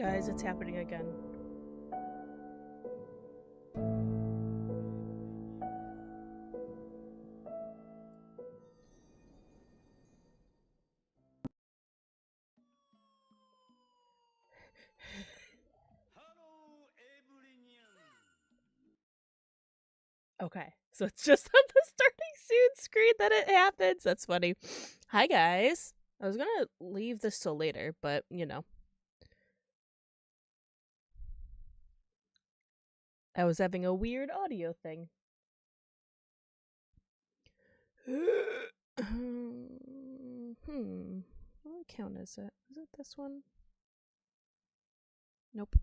Guys, it's happening again. Okay, so it's just on the starting soon screen that it happens. That's funny. Hi, guys. I was gonna leave this till later, but you know. I was having a weird audio thing. What account is it? Is it this one? Nope.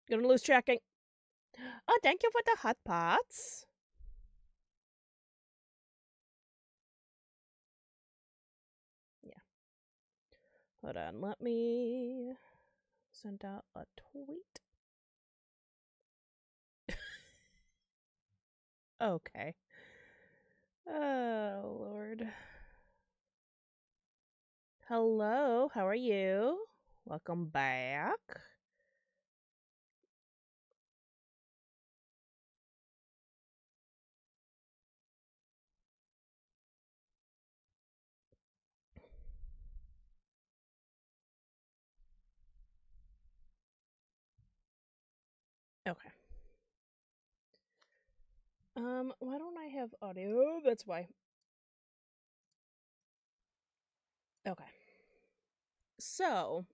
Gonna lose tracking. Oh, thank you for the hot pots. Yeah. Hold on, let me send out a tweet. Okay. Oh, Lord. Hello, how are you? Welcome back. Okay. Why don't I have audio? That's why. Okay. So,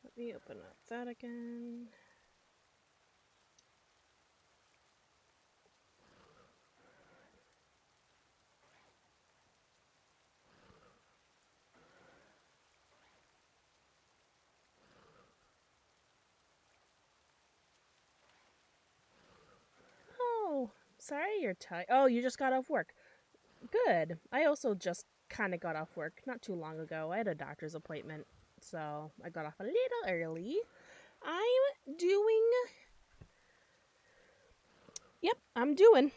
let me open up that again. Oh, sorry you're tired. Oh, you just got off work. Good. I also just kind of got off work not too long ago. I had a doctor's appointment, so I got off a little early. I'm doing. Yep, I'm doing.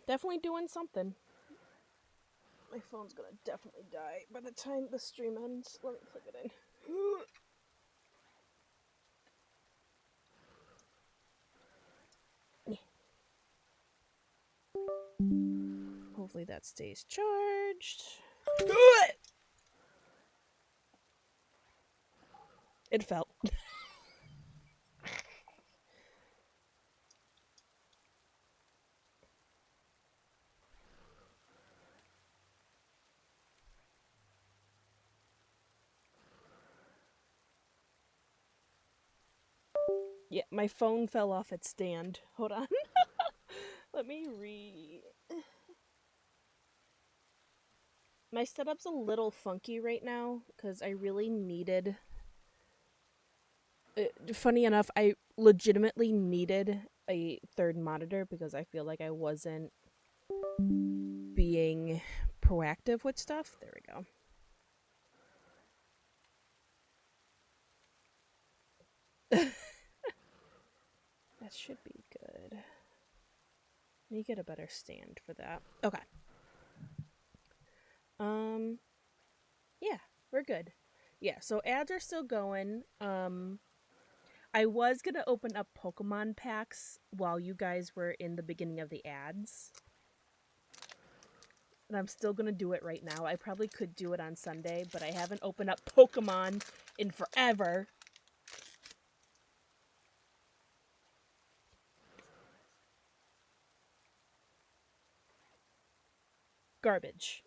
Definitely doing something. My phone's gonna definitely die by the time the stream ends. Let me plug it in. Hopefully that stays charged. It fell. Yeah, my phone fell off its stand. Hold on. Let me My setup's a little funky right now because I really needed. Funny enough, I legitimately needed a third monitor because I feel like I wasn't being proactive with stuff. There we go. That should be good. Let me get a better stand for that. Okay. Yeah, we're good. Yeah, so ads are still going. I was gonna open up Pokemon packs while you guys were in the beginning of the ads. And I'm still gonna do it right now. I probably could do it on Sunday, but I haven't opened up Pokemon in forever. Garbage.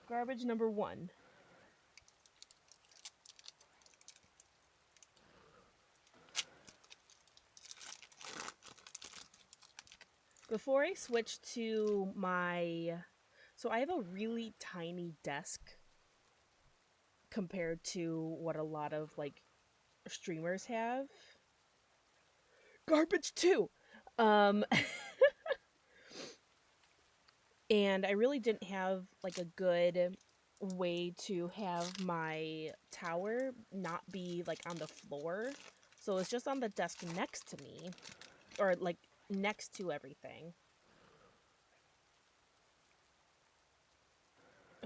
Garbage number 1. Before I switch to my... So I have a really tiny desk compared to what a lot of, like, streamers have. Garbage too! And I really didn't have, like, a good way to have my tower not be, like, on the floor. So it's just on the desk next to me. Or, like, next to everything.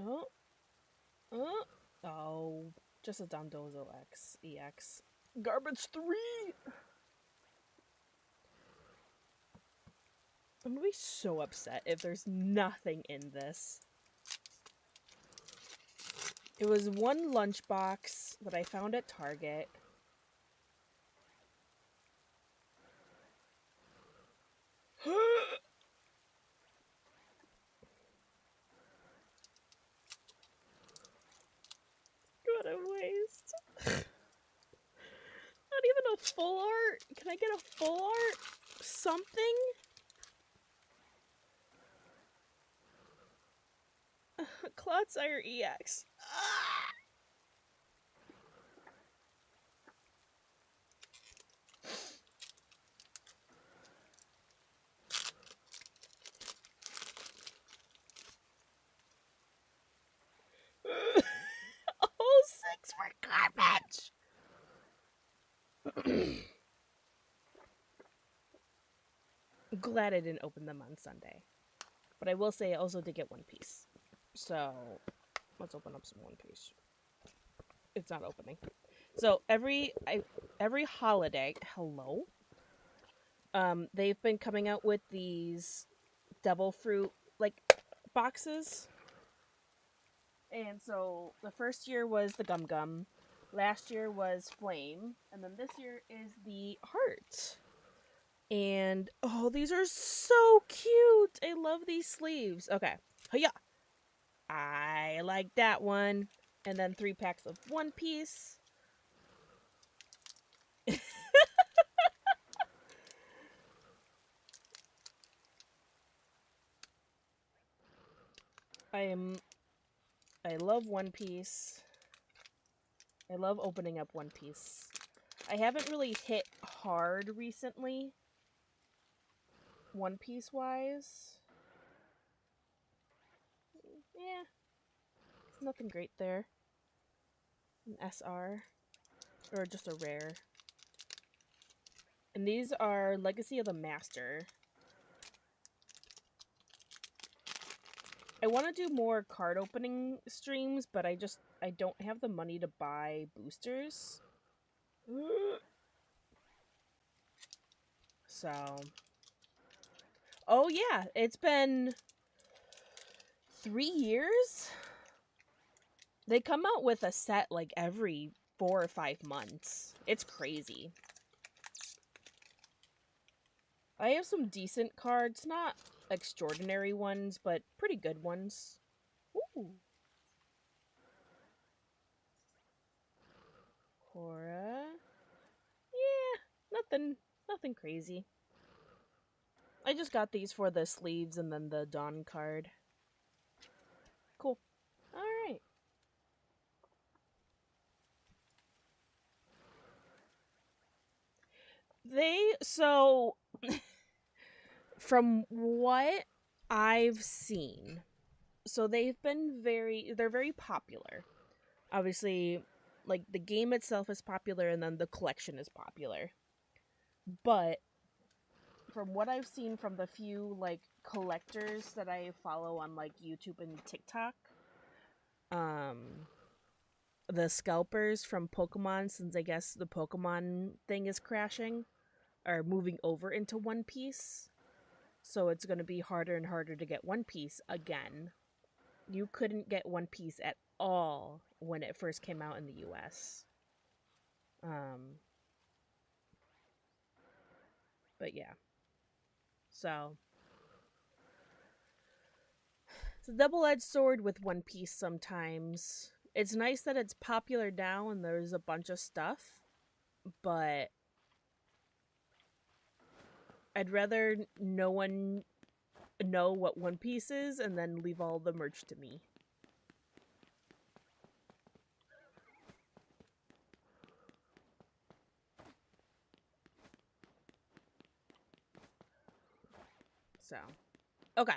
Oh. Oh, just a Dondozo X EX. Garbage 3! I'm gonna be so upset if there's nothing in this. It was one lunchbox that I found at Target. What a waste. Not even a full art? Can I get a full art? Something? Clodsire EX. Oh, 6 for garbage! Glad I didn't open them on Sunday. But I will say I also did get One Piece. So, let's open up some One Piece. It's not opening. So, every holiday, hello? They've been coming out with these devil fruit, like, boxes. And so, the first year was the Gum Gum. Last year was Flame. And then this year is the Heart. And, oh, these are so cute! I love these sleeves. Okay. Hiya! I like that one. And then 3 packs of One Piece. I love One Piece. I love opening up One Piece. I haven't really hit hard recently, One Piece wise. Yeah, nothing great there. An SR, or just a rare. And these are Legacy of the Master. I want to do more card opening streams, but I don't have the money to buy boosters. So, oh yeah, it's been 3 years. They come out with a set like every 4 or 5 months. It's crazy. I have some decent cards, not extraordinary ones, but pretty good ones. Ooh. Hora. Yeah, nothing crazy. I just got these for the sleeves and then the Dawn card. Cool. Alright. So, from what I've seen, so they're very popular. Obviously, like, the game itself is popular and then the collection is popular. But from what I've seen from the few, like, collectors that I follow on, like, YouTube and TikTok, the scalpers from Pokemon, since I guess the Pokemon thing is crashing, are moving over into One Piece. So it's going to be harder and harder to get One Piece again. You couldn't get One Piece at all when it first came out in the US. But yeah. So it's a double-edged sword with One Piece sometimes. It's nice that it's popular now and there's a bunch of stuff, but I'd rather no one know what One Piece is and then leave all the merch to me. So, okay.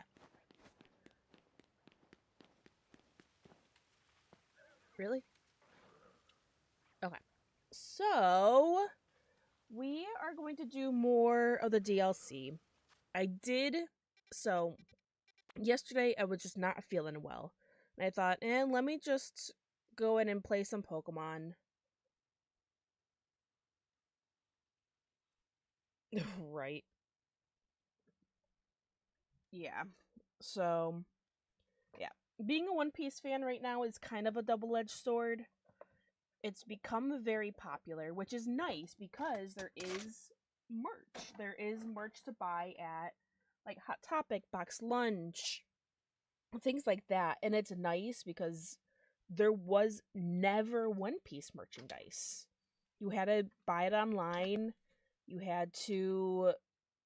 Really? Okay. So, we are going to do more of the DLC. So, yesterday I was just not feeling well. And I thought, let me just go in and play some Pokemon. Right. Yeah. So, yeah. Being a One Piece fan right now is kind of a double-edged sword. It's become very popular, which is nice because there is merch. There is merch to buy at like Hot Topic, Box Lunch, things like that. And it's nice because there was never One Piece merchandise. You had to buy it online. You had to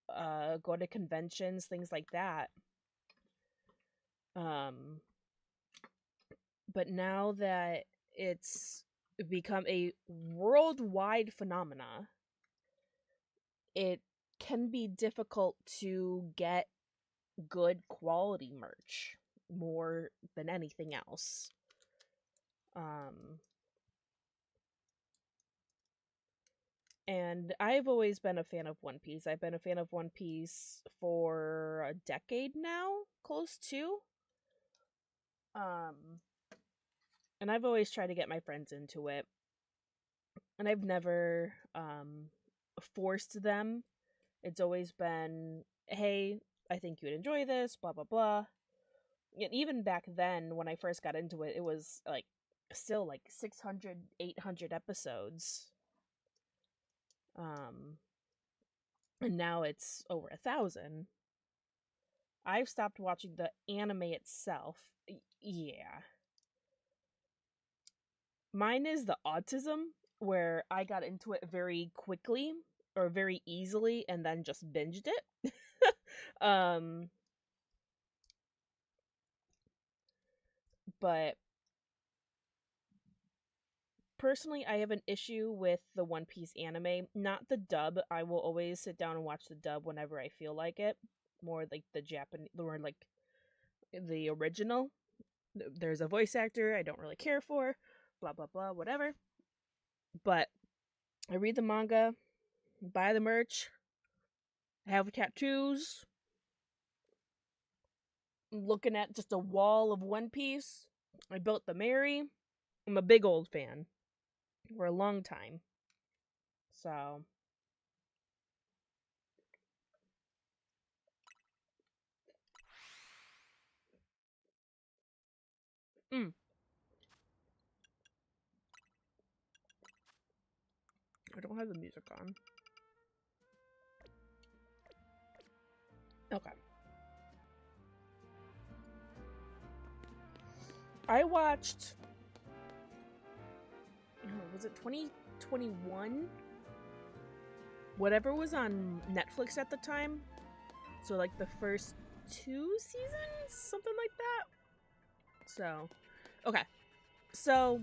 go to conventions, things like that. Um, but now that it's become a worldwide phenomena, it can be difficult to get good quality merch more than anything else. Um, and I've always been a fan of One Piece. I've been a fan of One Piece for a decade now, close to. Um, and I've always tried to get my friends into it. And I've never forced them. It's always been, hey, I think you'd enjoy this, blah, blah, blah. And even back then, when I first got into it, it was like still like 600, 800 episodes. And now it's over 1,000. I've stopped watching the anime itself. Yeah. Mine is the autism, where I got into it very quickly or very easily and then just binged it. um, but personally, I have an issue with the One Piece anime. Not the dub. I will always sit down and watch the dub whenever I feel like it. More like the Japanese, or like the original. There's a voice actor I don't really care for. Blah blah blah. Whatever. But I read the manga, buy the merch, have tattoos. I'm looking at just a wall of One Piece. I built the Mary. I'm a big old fan for a long time. So, mm, I don't have the music on. Okay. I watched. Was it 2021? Whatever was on Netflix at the time. So, like the first 2 seasons? Something like that. So, okay. So,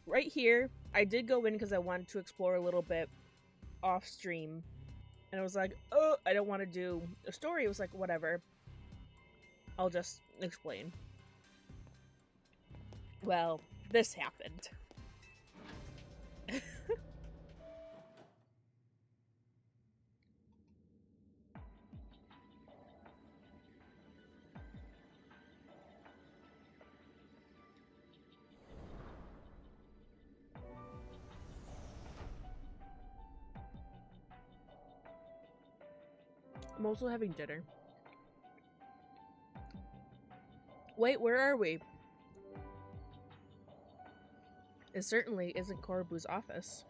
right here, I did go in because I wanted to explore a little bit off stream. And I was like, oh, I don't want to do a story. It was like, whatever. I'll just explain. Well, this happened. I'm also having dinner. Wait, where are we? It certainly isn't Korobu's office.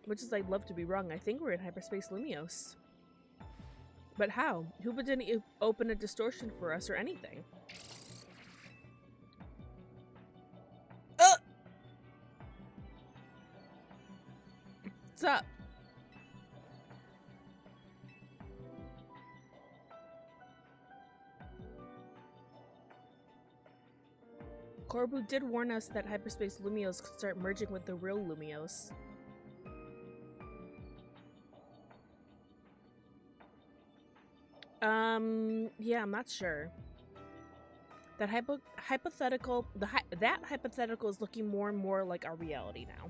Much as I'd love to be wrong, I think we're in Hyperspace Lumios. But how? Who didn't open a distortion for us or anything? What's up? Korobu did warn us that Hyperspace Lumios could start merging with the real Lumios. Yeah, I'm not sure. That hypothetical, that hypothetical is looking more and more like our reality now.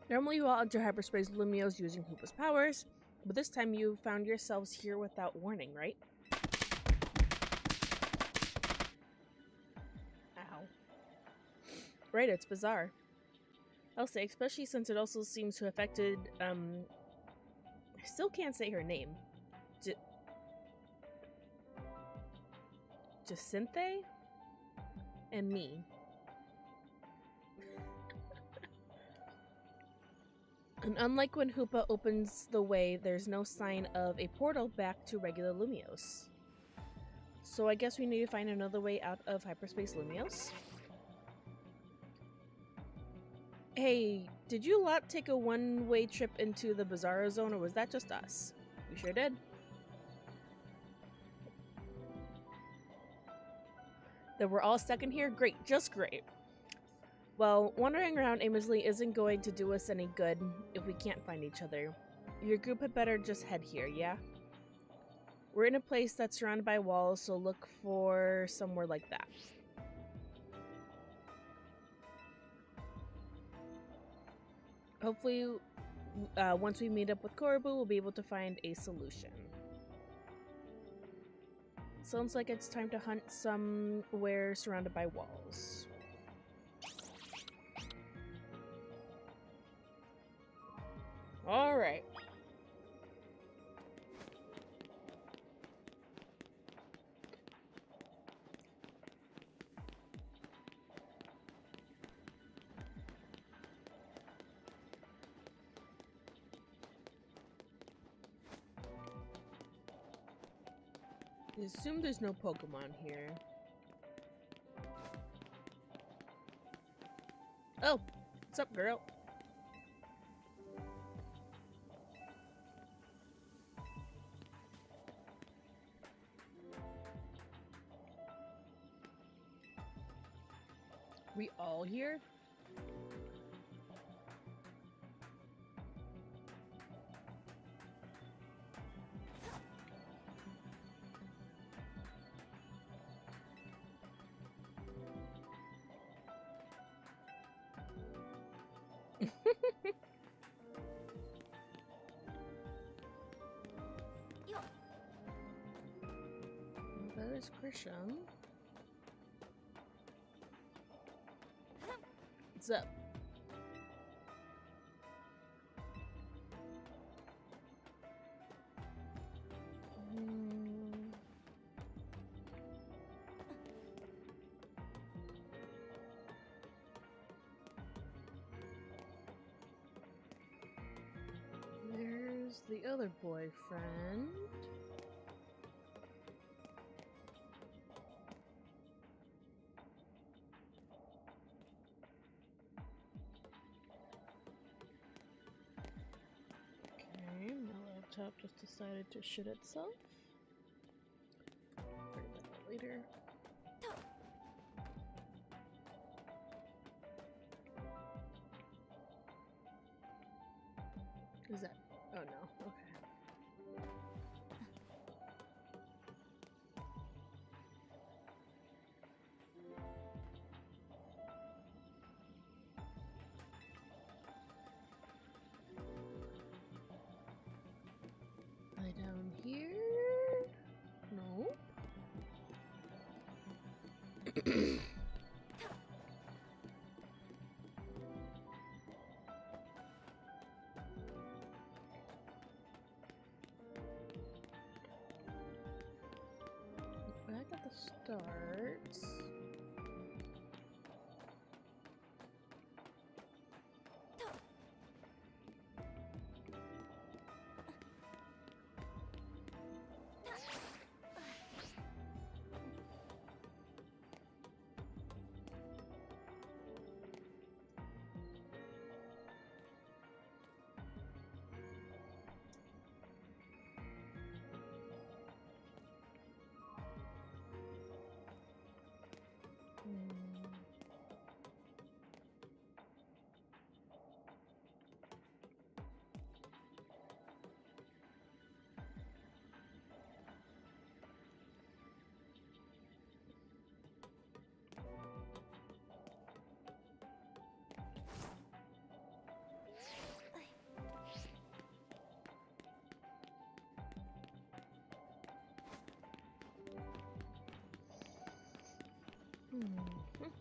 Normally you all enter hyperspace Lumios using Hoopa's powers, but this time you found yourselves here without warning, right? Ow. Right, it's bizarre. I'll say, especially since it also seems to have affected, I still can't say her name. Jacinthe? And me. And unlike when Hoopa opens the way, there's no sign of a portal back to regular Lumios. So I guess we need to find another way out of hyperspace Lumios. Hey, did you lot take a one-way trip into the Bizarro Zone, or was that just us? We sure did. Then we're all stuck in here? Great, just great. Well, wandering around aimlessly isn't going to do us any good if we can't find each other. Your group had better just head here, yeah? We're in a place that's surrounded by walls, so look for somewhere like that. Hopefully, once we meet up with Korobu, we'll be able to find a solution. Sounds like it's time to hunt somewhere surrounded by walls. Alright. I assume there's no Pokemon here. Oh, what's up, girl? We all here? That is Grisham. What's up? There's the other boyfriend. Okay, my laptop just decided to shit itself. Bring that up later. Is that? Oh no, okay. Lie down here? No. Back at the start.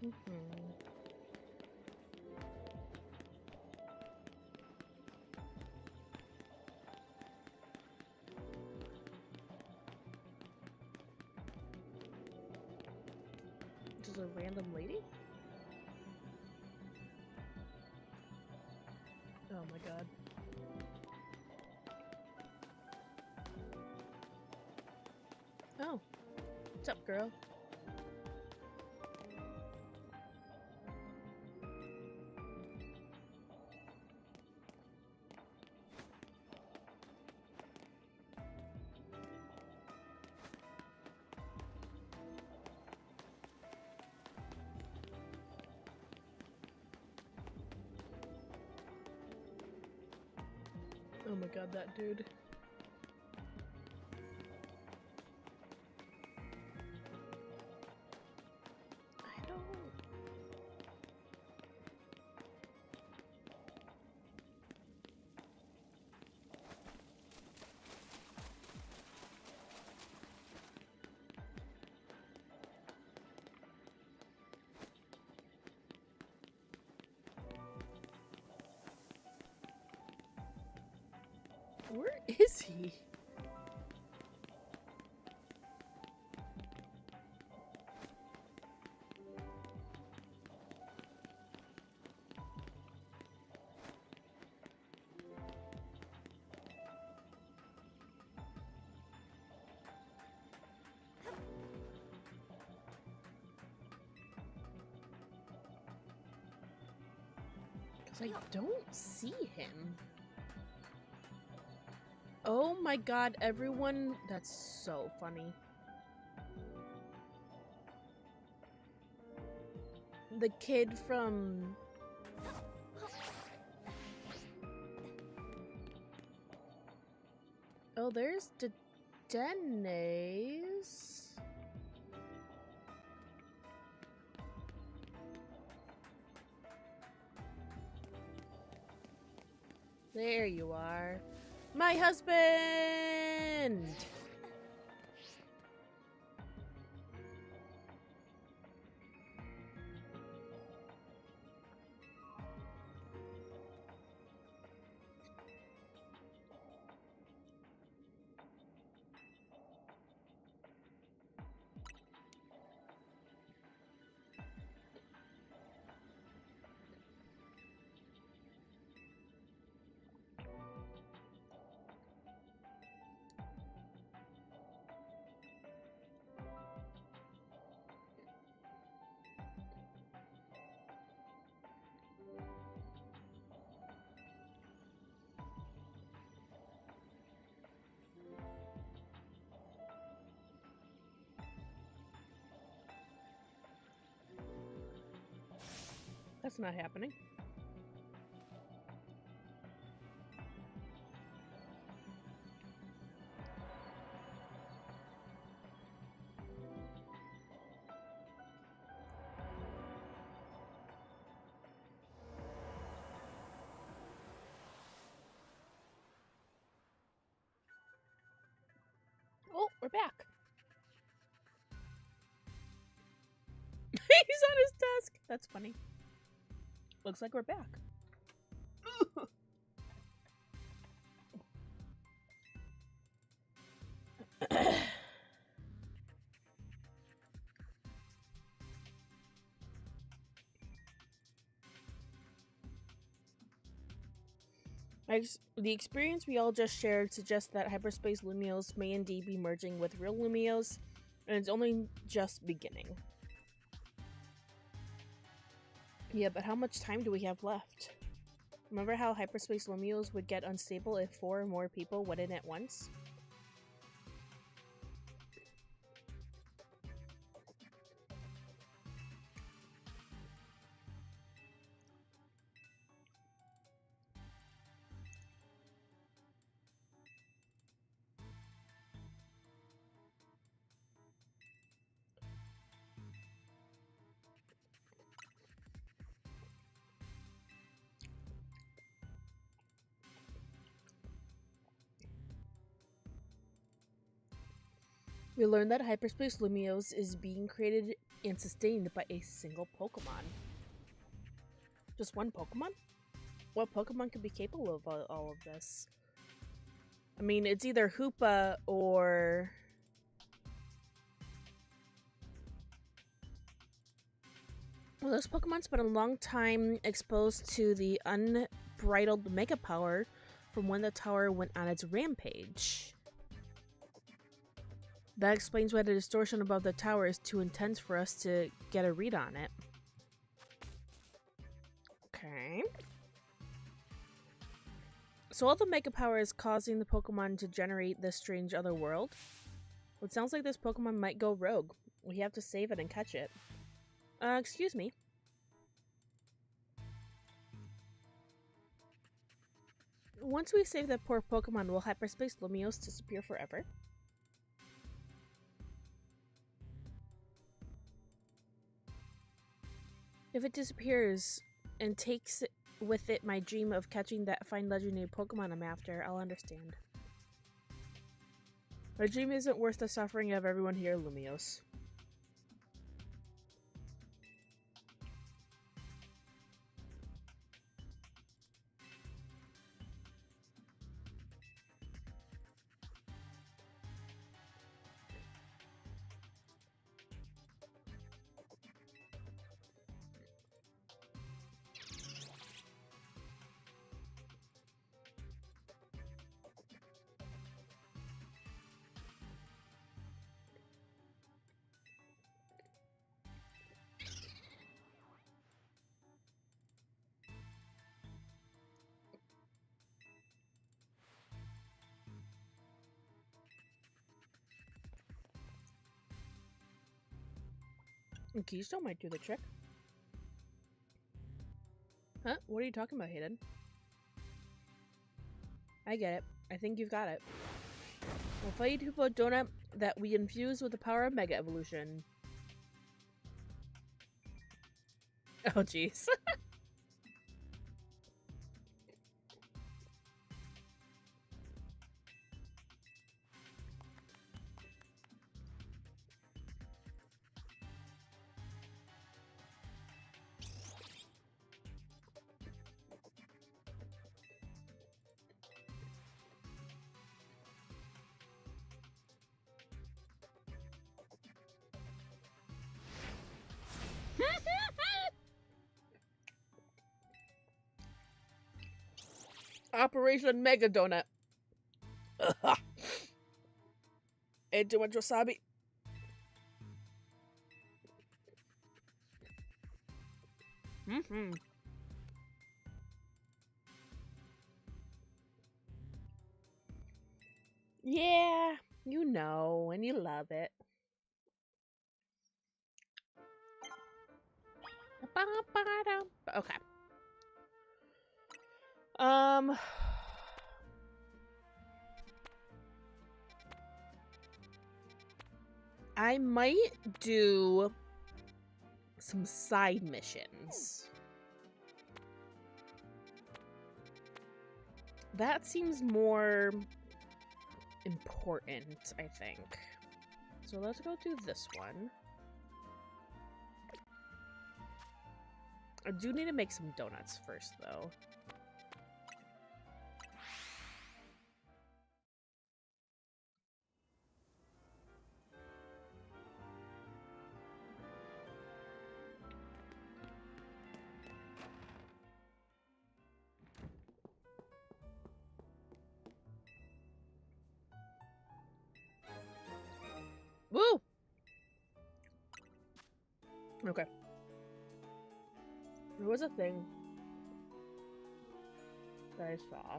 Mhm. Just a random lady? Oh my god. Oh, what's up, girl? Oh my god, that dude. I don't... Where is he? Because I don't see him. Oh my god, everyone. That's so funny. The kid from... Oh, there's the Dennis. There you are. My husband! That's not happening. Oh, we're back. He's on his desk. That's funny. Looks like we're back. The experience we all just shared suggests that hyperspace Lumios may indeed be merging with real Lumios, and it's only just beginning. Yeah, but how much time do we have left? Remember how hyperspace Lumios would get unstable if 4 or more people went in at once? We learned that hyperspace Lumios is being created and sustained by a single Pokemon. Just one Pokemon? What Pokemon could be capable of all of this? I mean, it's either Hoopa or... Well, those Pokemon spent a long time exposed to the unbridled Mega Power from when the tower went on its rampage. That explains why the distortion above the tower is too intense for us to get a read on it. Okay. So all the Mega Power is causing the Pokemon to generate this strange other world? It sounds like this Pokemon might go rogue. We have to save it and catch it. Excuse me. Once we save that poor Pokemon, will Hyperspace Lumiose disappear forever? If it disappears and takes with it my dream of catching that fine legendary Pokemon I'm after, I'll understand. My dream isn't worth the suffering of everyone here, Lumiose. Keystone might do the trick. Huh? What are you talking about, Hayden? I get it. I think you've got it. We'll fight Hoopa Donut that we infuse with the power of Mega Evolution. Oh, jeez. Operation Mega Donut. Ate too much wasabi. Yeah, you know, and you love it. Okay. I might do some side missions. That seems more important, I think. So let's go do this one. I do need to make some donuts first, though. Woo! Okay. There was a thing that I saw.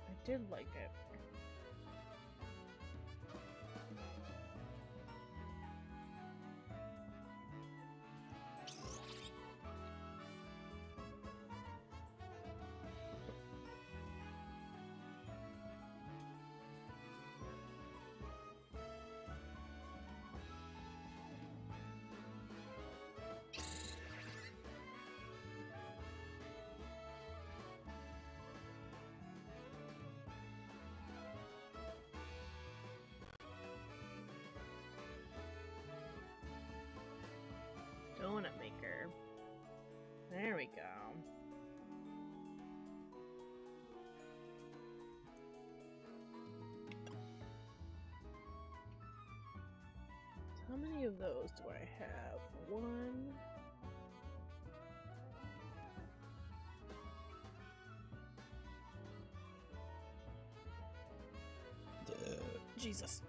I did like it. How many of those do I have? One. Jesus.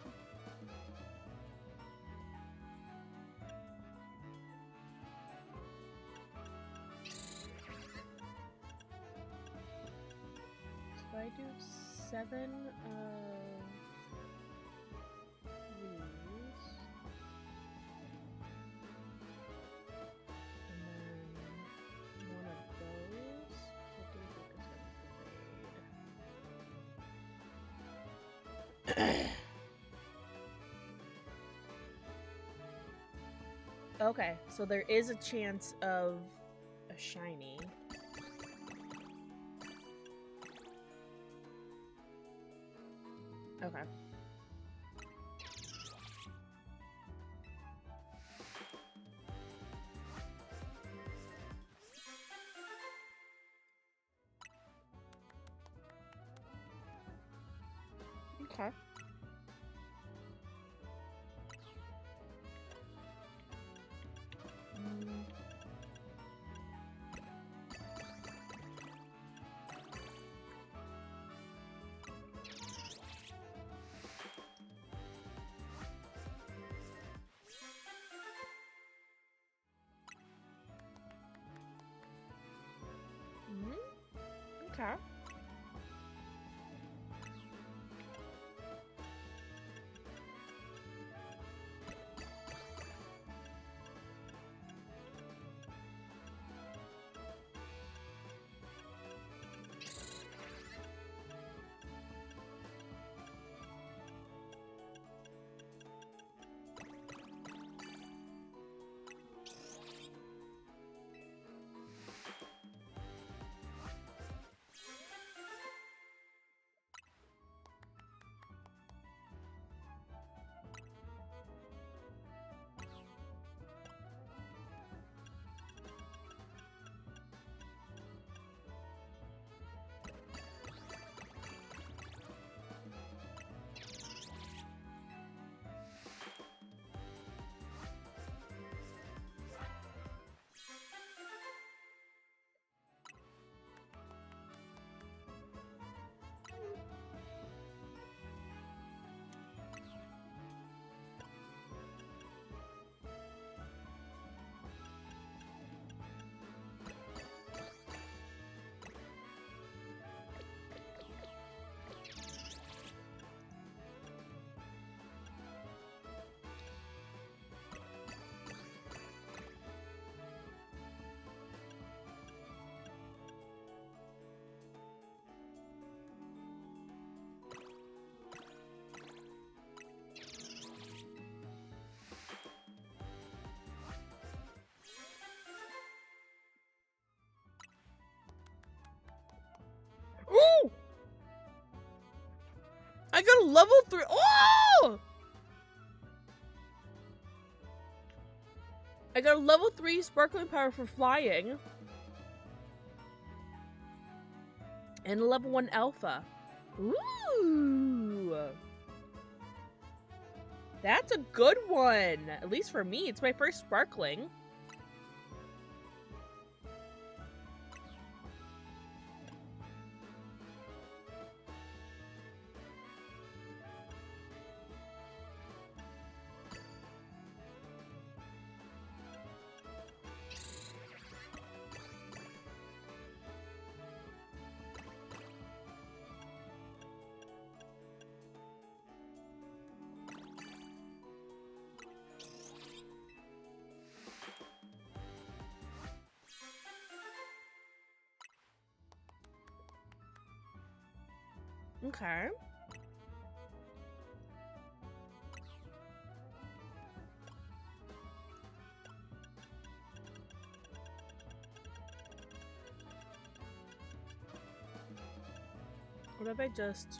So I do 7 of these. And then one of those. What do you think is gonna grade? Okay, so there is a chance of a shiny. Okay. Okay. Okay. Ooh! I got a level 3. Oh! I got a level 3 sparkling power for flying. And a level 1 alpha. Ooh! That's a good one. At least for me, it's my first sparkling. Okay. What if I just...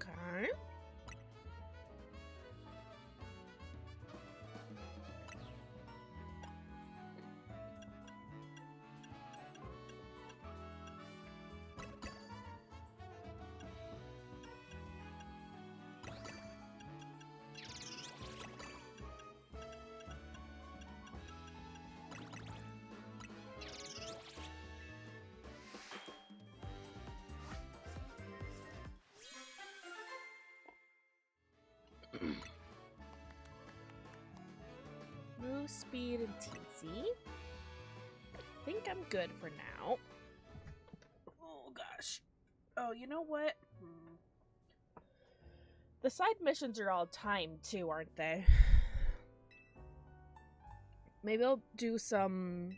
Okay. Move speed and teensy. I think I'm good for now. Oh gosh. Oh, you know what? The side missions are all timed too, aren't they? Maybe I'll do some...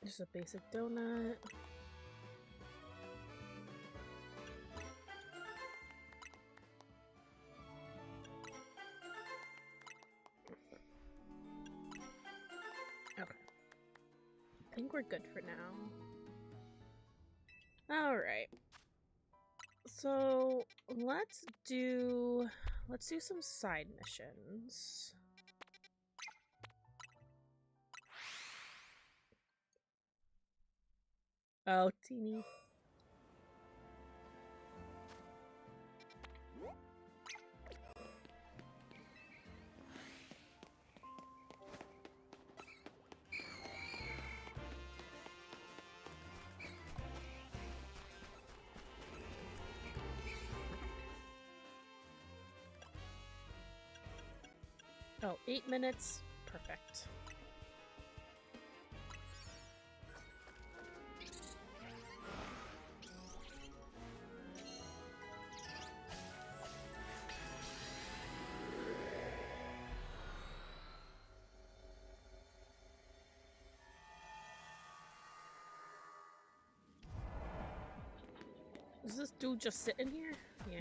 Just a basic donut. Okay. I think we're good for now. Alright. So let's do some side missions. Oh, teeny. Oh, 8 minutes. Perfect. Is this dude just sitting here? Yeah.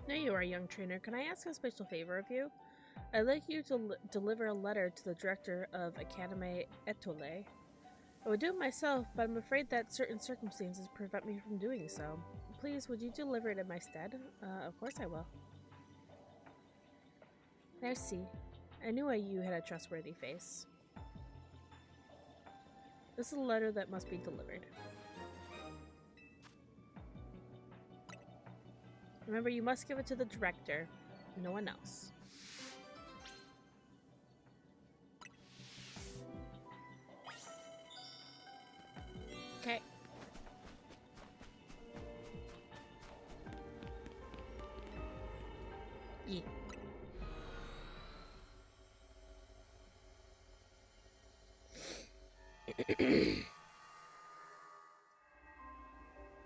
There you are, young trainer. Can I ask a special favor of you? I'd like you to deliver a letter to the director of Academy Etole. I would do it myself, but I'm afraid that certain circumstances prevent me from doing so. Please, would you deliver it in my stead? Of course I will. I see. I knew you had a trustworthy face. This is a letter that must be delivered. Remember, you must give it to the director, no one else. Okay. Yeah.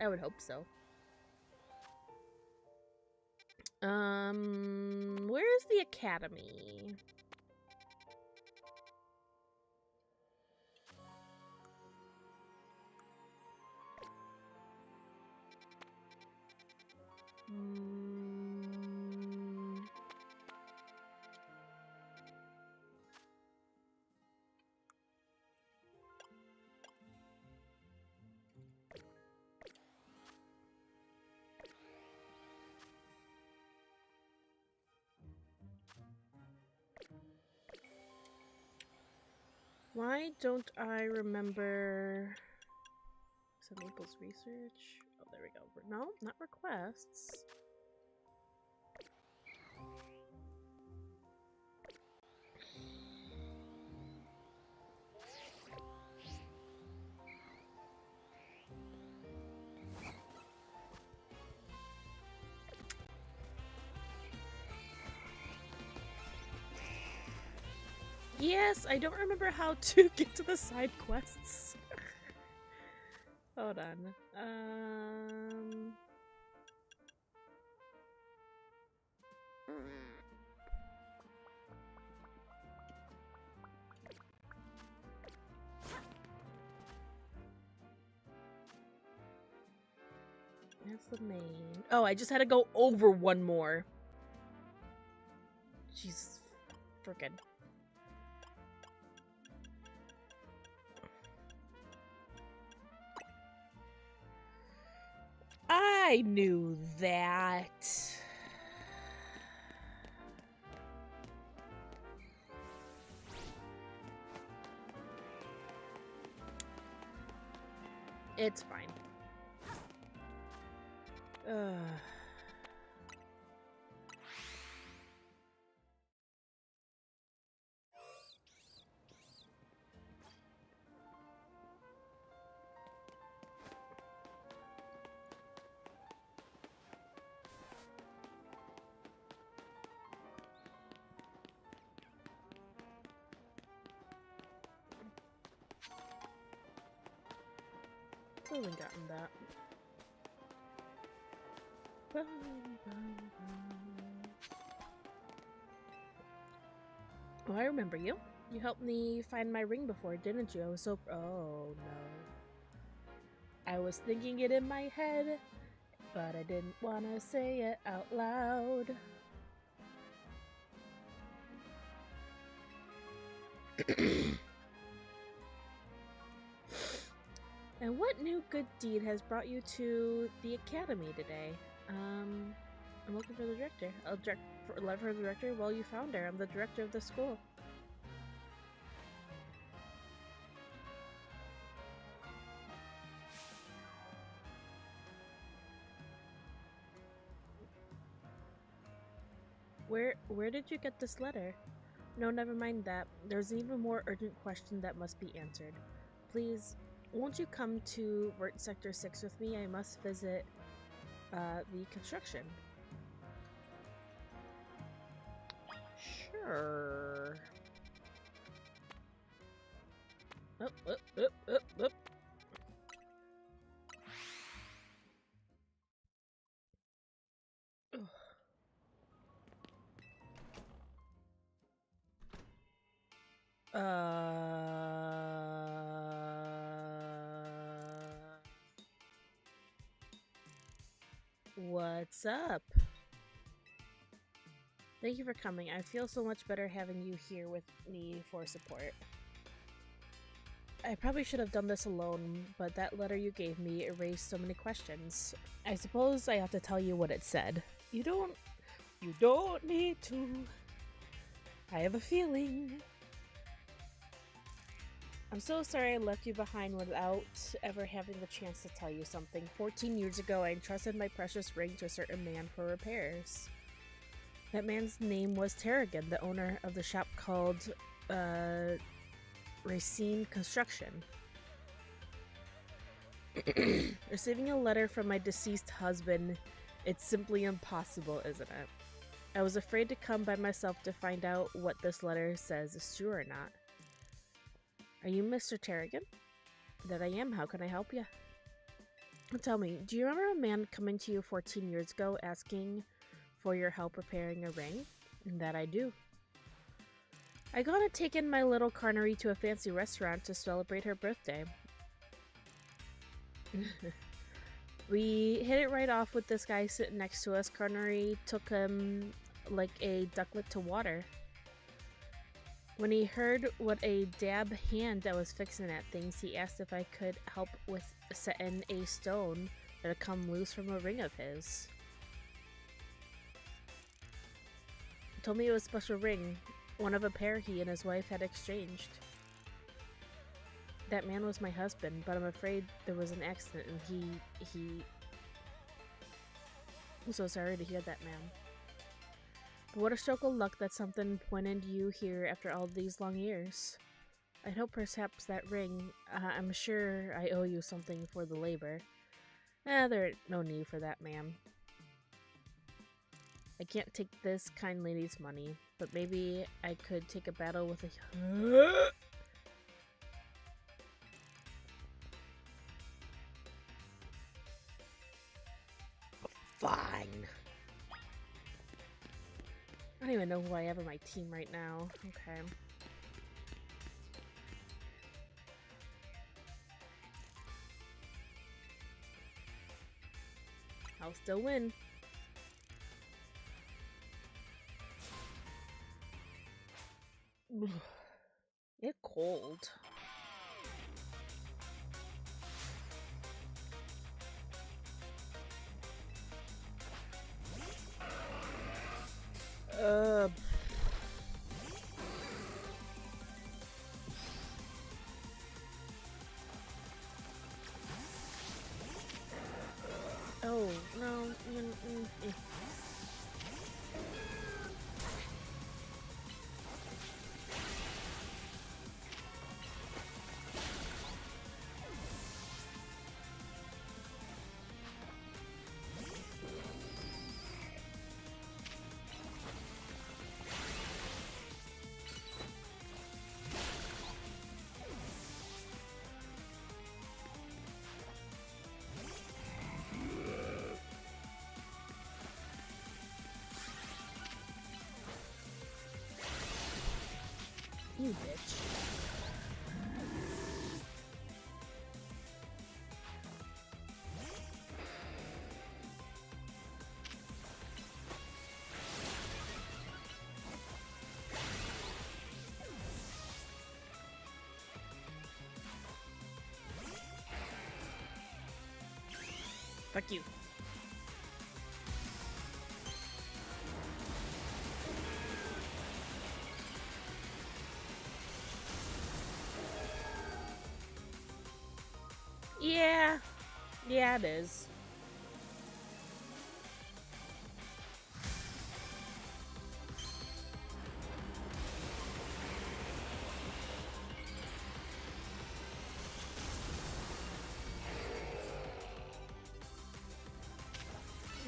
I would hope so. Where's the academy? Why don't I remember some Maple's research? Oh, there we go. No, not requests. Yes, I don't remember how to get to the side quests. Hold on. That's the main. Oh, I just had to go over one more. Jeez, frickin'. I knew that. It's fine. Still haven't gotten that. Oh, I remember you. You helped me find my ring before, didn't you? I was so... Oh, no. I was thinking it in my head, but I didn't want to say it out loud. And what new good deed has brought you to the academy today? I'm looking for the director. I'll love her director. Well, you found her. I'm the director of the school. Where did you get this letter? No, never mind that. There's an even more urgent question that must be answered. Please, won't you come to Vert Sector 6 with me? I must visit the construction. Sure. Up, up, up, up, up. What's up? Thank you for coming. I feel so much better having you here with me for support. I probably should have done this alone, but that letter you gave me erased so many questions. I suppose I have to tell you what it said. You don't need to. I have a feeling. I'm so sorry I left you behind without ever having the chance to tell you something. 14 years ago, I entrusted my precious ring to a certain man for repairs. That man's name was Tarragon, the owner of the shop called, Racine Construction. Receiving a letter from my deceased husband, it's simply impossible, isn't it? I was afraid to come by myself to find out what this letter says is true or not. Are you Mr. Tarragon? That I am. How can I help you? Tell me, do you remember a man coming to you 14 years ago asking for your help repairing a ring? That I do. I gotta take in my little Carnery to a fancy restaurant to celebrate her birthday. We hit it right off with this guy sitting next to us. Carnery took him like a ducklet to water. When he heard what a dab hand I was fixing at things, he asked if I could help with setting a stone that had come loose from a ring of his. He told me it was a special ring, one of a pair he and his wife had exchanged. That man was my husband, but I'm afraid there was an accident and he... I'm so sorry to hear that, ma'am. But what a stroke of luck that something pointed you here after all these long years. I hope perhaps that ring, I'm sure I owe you something for the labor. There ain't no need for that, ma'am. I can't take this kind lady's money, but maybe I could take a battle with a... Fine. I don't even know who I have on my team right now. Okay. I'll still win. It's cold. Uh. Oh, no. You bitch. Fuck you. Yeah. Yeah, it is.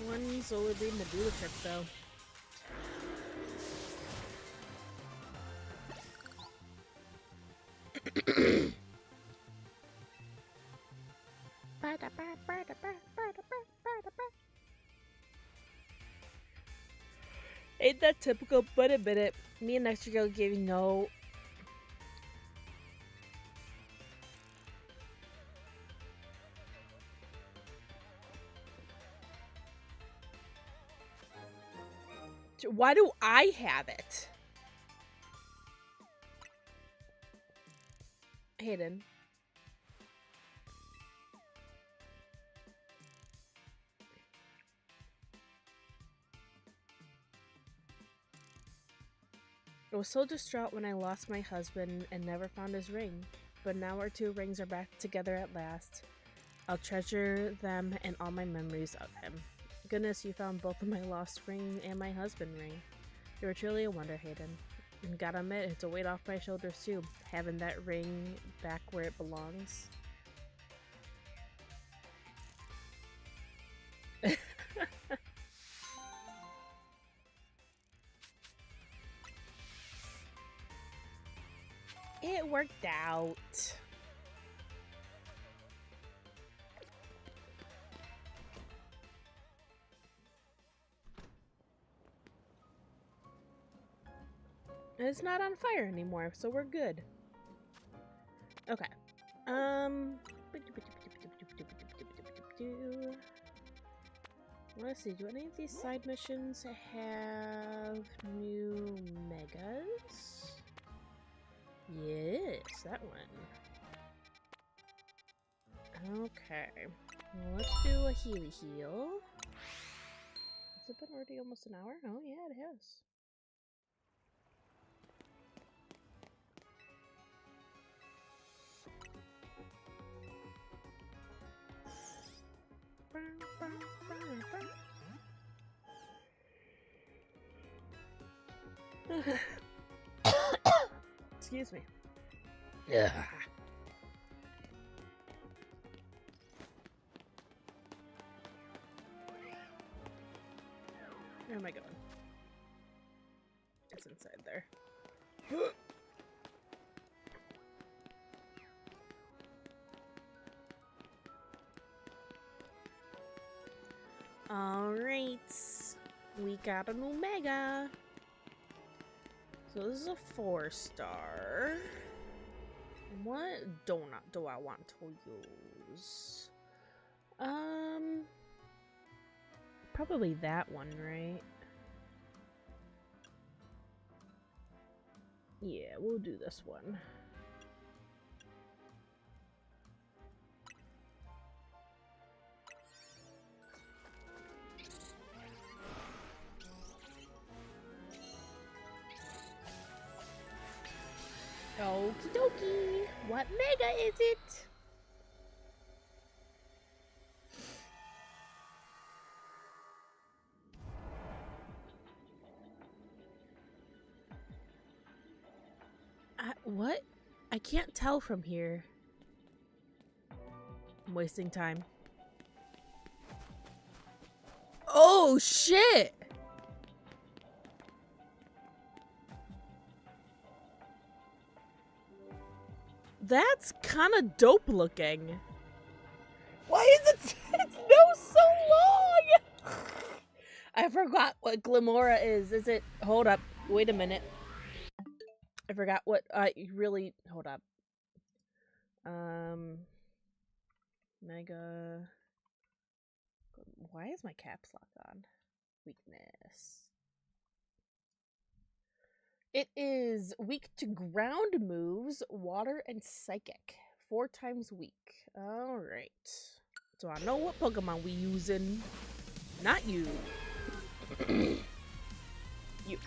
One Solar Beam to do the trick, though. Ain't that typical? But admit it. Me and Extra Girl gave you no. Why do I have it? Hayden. I was so distraught when I lost my husband and never found his ring. But now our two rings are back together at last. I'll treasure them and all my memories of him. Goodness, you found both of my lost ring and my husband ring. You were truly a wonder, Hayden. And gotta admit, it's a weight off my shoulders too, having that ring back where it belongs. It worked out. It's not on fire anymore, so we're good. Okay. Let's see, do any of these side missions have new megas? Yes, that one. Okay. Well, let's do a healy heal. Has it been already almost an hour? Oh yeah, it has. Excuse me. Yeah. Where am I going? It's inside there. Alright. We got an Omega. So this is a 4-star. What donut do I want to use? Probably that one, right? Yeah, we'll do this one. Okie dokie. What mega is it? What? I can't tell from here. I'm wasting time. Oh, shit! That's kind of dope looking. Why is it? It's no so long. I forgot what Glimora is. Is it? Hold up. Wait a minute. I forgot what. Really. Hold up. Mega. Why is my caps lock on? Weakness. It is weak to ground moves, water, and psychic. 4 times weak. Alright. So I know what Pokemon we using. Not you. You.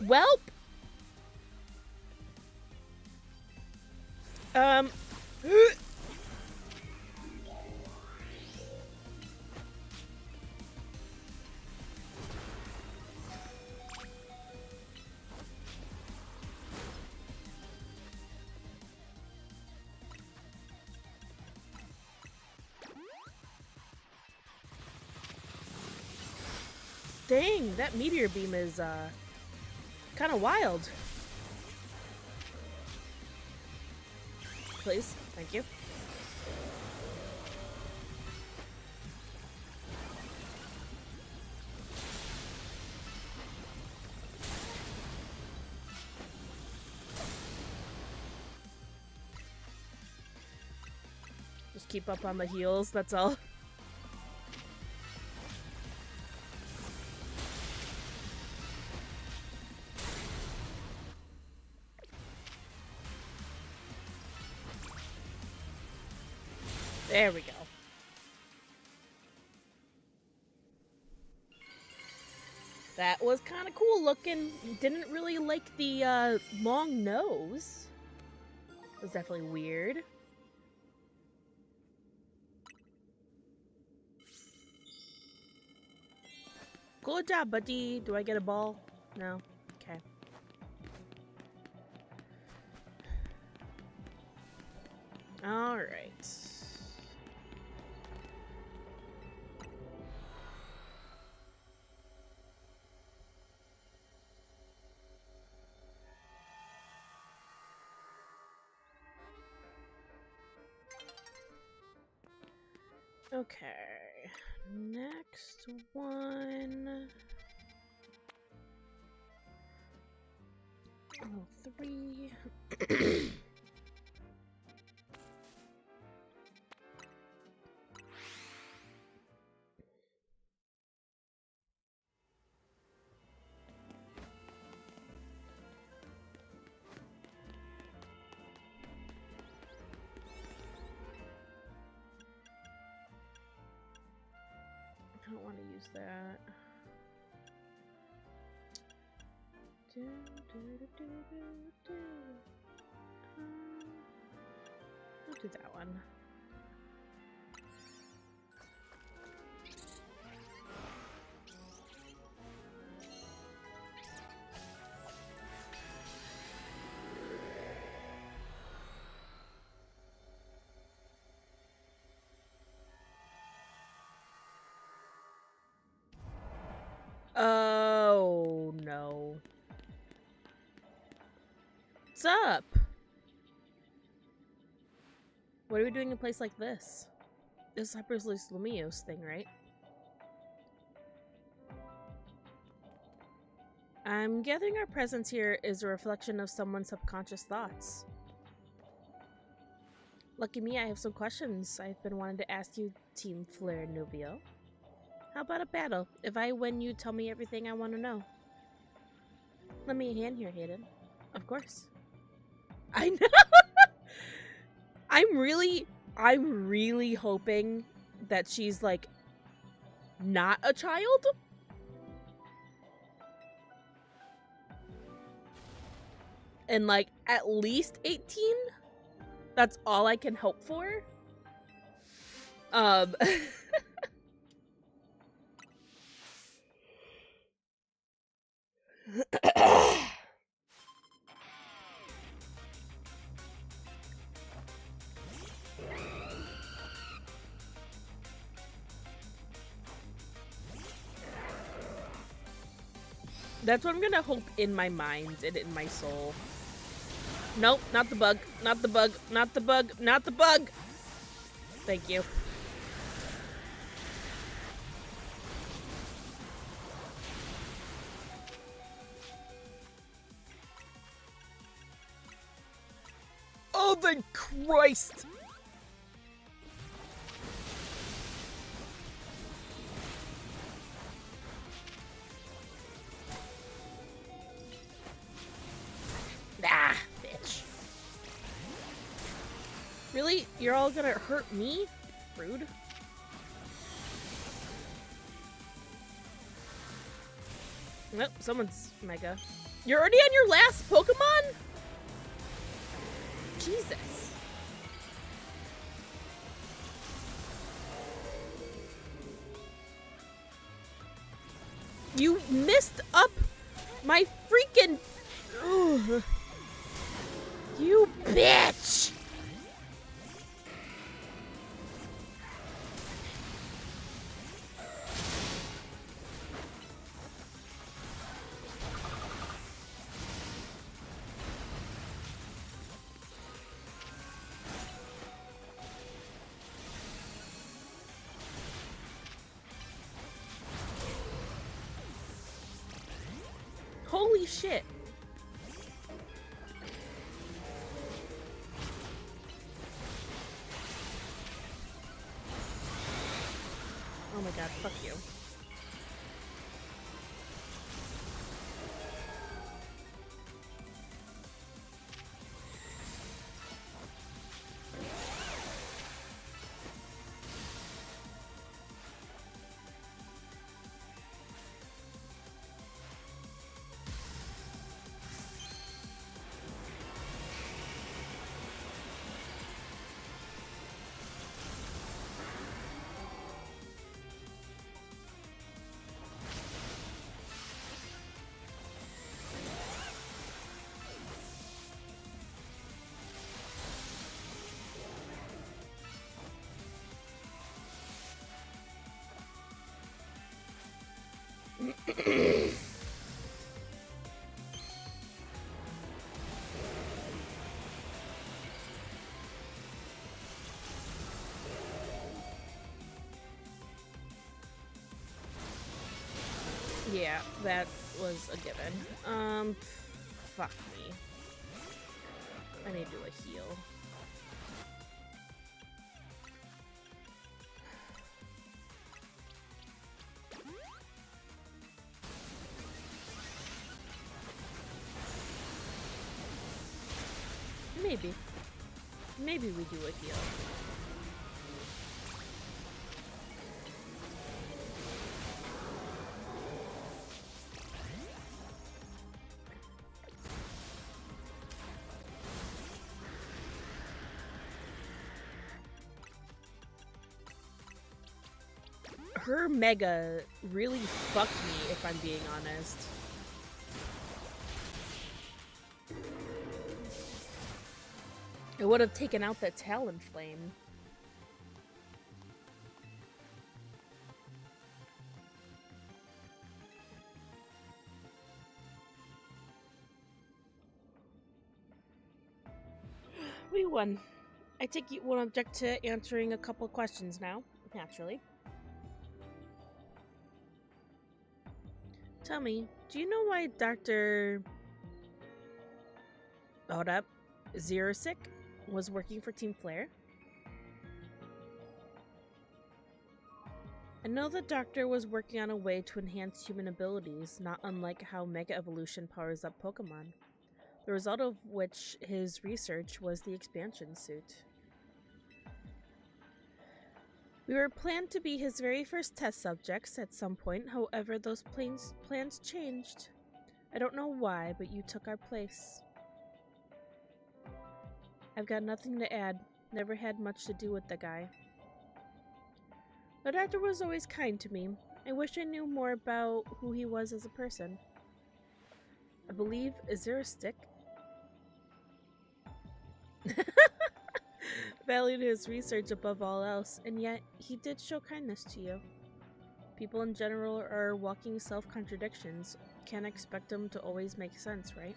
Welp. Dang, that meteor beam is kind of wild. Please, thank you. Just keep up on the heals, that's all. There we go. That was kind of cool looking. Didn't really like the long nose. It was definitely weird. Good job, buddy. Do I get a ball? No? Okay. Alright. Okay. Next one. Oh, 3. use that. I'll do that one. Oh no. What's up? What are we doing in a place like this? This is Hypersleuth Lumiose thing, right? I'm gathering our presence here is a reflection of someone's subconscious thoughts. Lucky me, I have some questions I've been wanting to ask you, Team Flare Novio. How about a battle? If I win, you tell me everything I want to know. Lend me a hand here, Hayden. Of course. I know! I'm really hoping that she's, like, not a child. And, like, at least 18? That's all I can hope for. That's what I'm gonna hope in my mind and in my soul. Nope, not the bug. Not the bug. Not the bug. Not the bug! Thank you. Oh, thank Christ! Ah, bitch. Really? You're all gonna hurt me? Rude. Nope, someone's mega. You're already on your last Pokemon? Jesus. You messed up my freaking... Ugh. You bitch! Holy shit. Oh my god, fuck you. Yeah, that was a given. Fuck me. I need to do a heal. Maybe. Maybe we do a heal. her Mega really fucked me, if I'm being honest. It would have taken out that Talonflame. We won. I take you won't object to answering a couple questions now, naturally. Tell me, do you know why Dr. Hold up. Xerosic was working for Team Flare? I know the Doctor was working on a way to enhance human abilities, not unlike how Mega Evolution powers up Pokemon. The result of which his research was the expansion suit. We were planned to be his very first test subjects at some point, however those plans changed. I don't know why, but you took our place. I've got nothing to add. Never had much to do with the guy. The doctor was always kind to me. I wish I knew more about who he was as a person. I believe, is there a stick? Valued his research above all else, and yet he did show kindness to you. People in general are walking self-contradictions. Can't expect them to always make sense, right?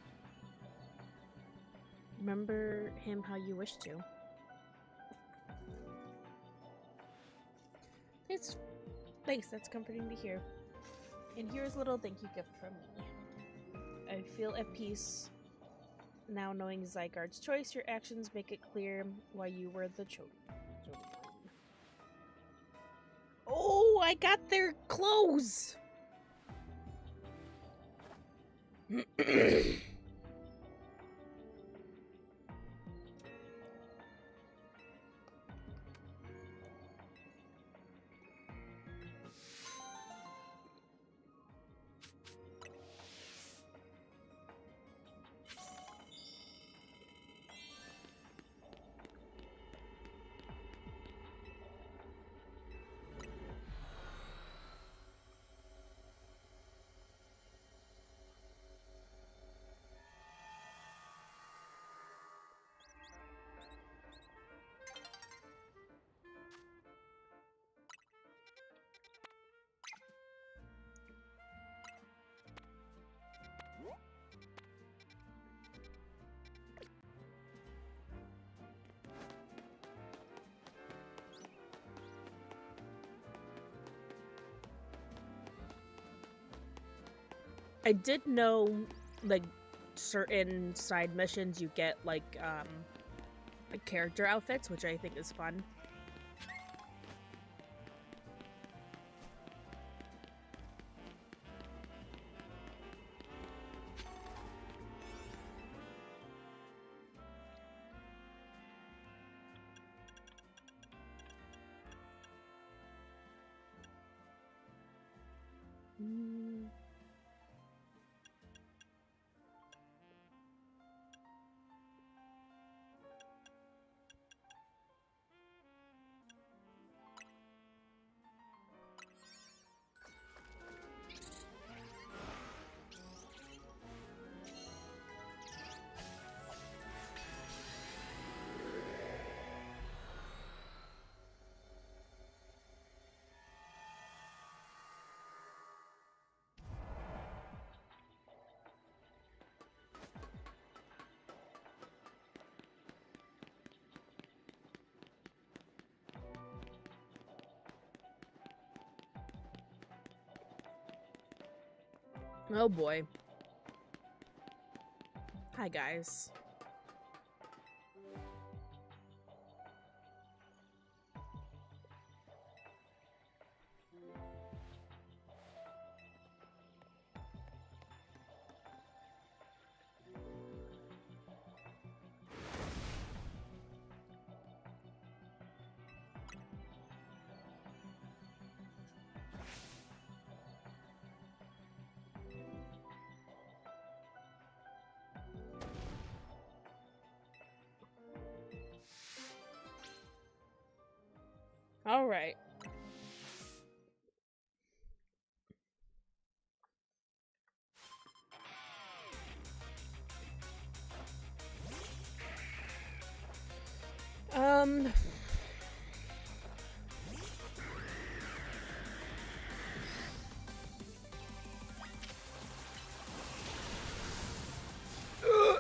Remember him how you wish to. Thanks, that's comforting to hear. And here's a little thank you gift from me. I feel at peace now knowing Zygarde's choice. Your actions make it clear why you were the chosen one. Oh, I got their clothes! I did know, like, certain side missions you get, like character outfits, which I think is fun. Oh boy. Hi guys. All right. I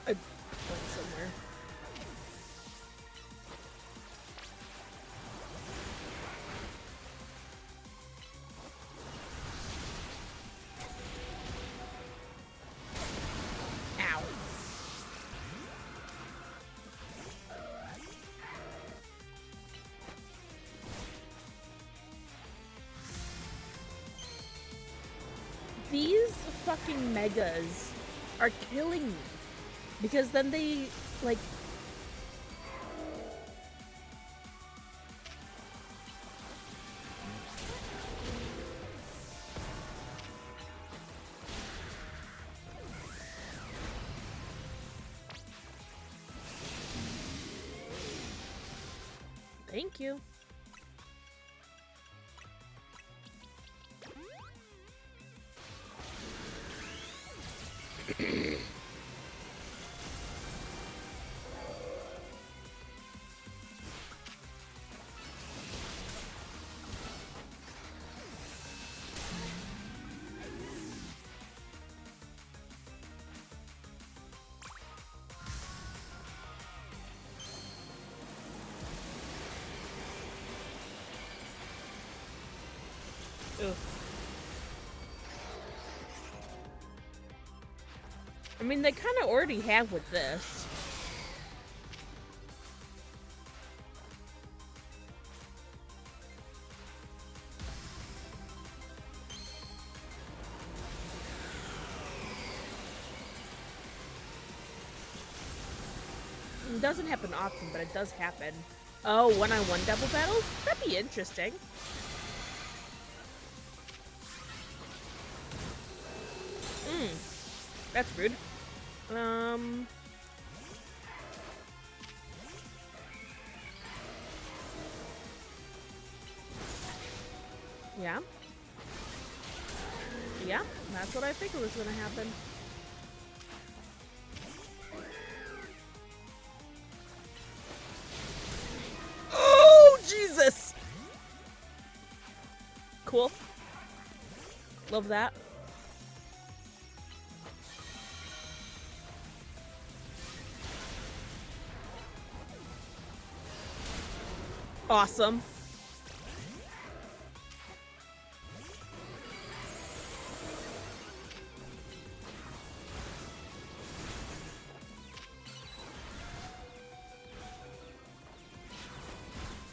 went somewhere. Ow. These fucking megas are killing me. Because then they, like... Thank you. Ugh. I mean, they kind of already have with this. It doesn't happen often, but it does happen. Oh, one-on-one double battles? That'd be interesting. That's rude. Yeah. Yeah, that's what I figured was gonna happen. Oh, Jesus! Cool. Love that. Awesome.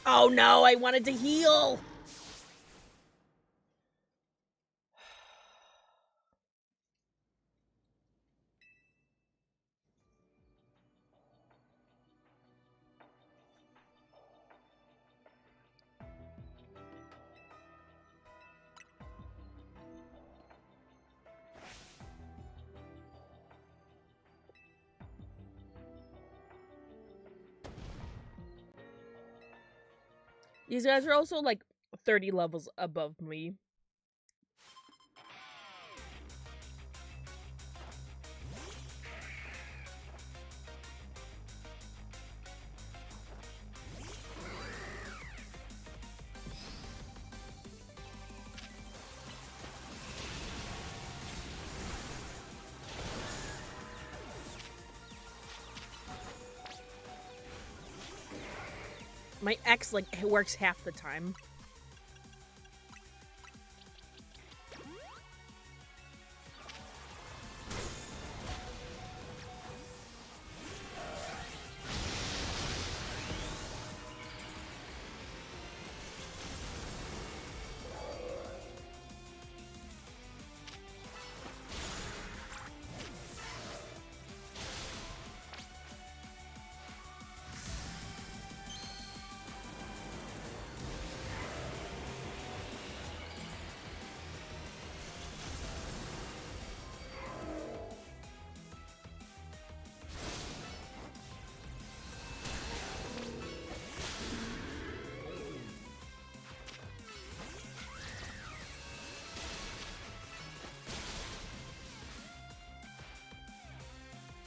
Oh no, I wanted to heal! These guys are also like 30 levels above me. My X, like, works half the time.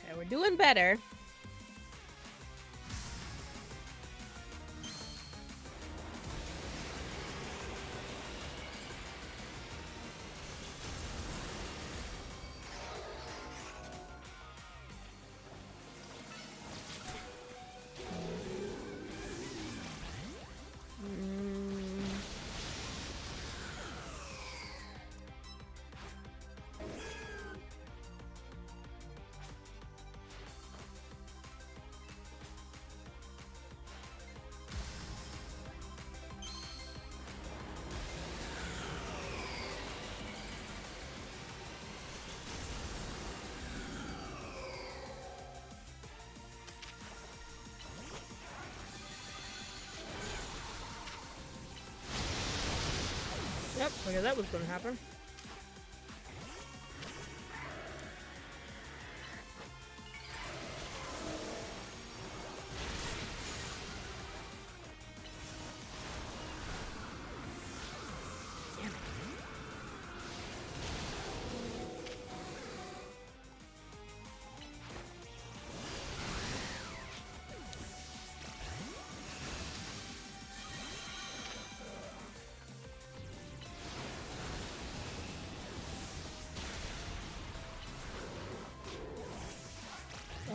Okay, we're doing better. Figured that was gonna happen.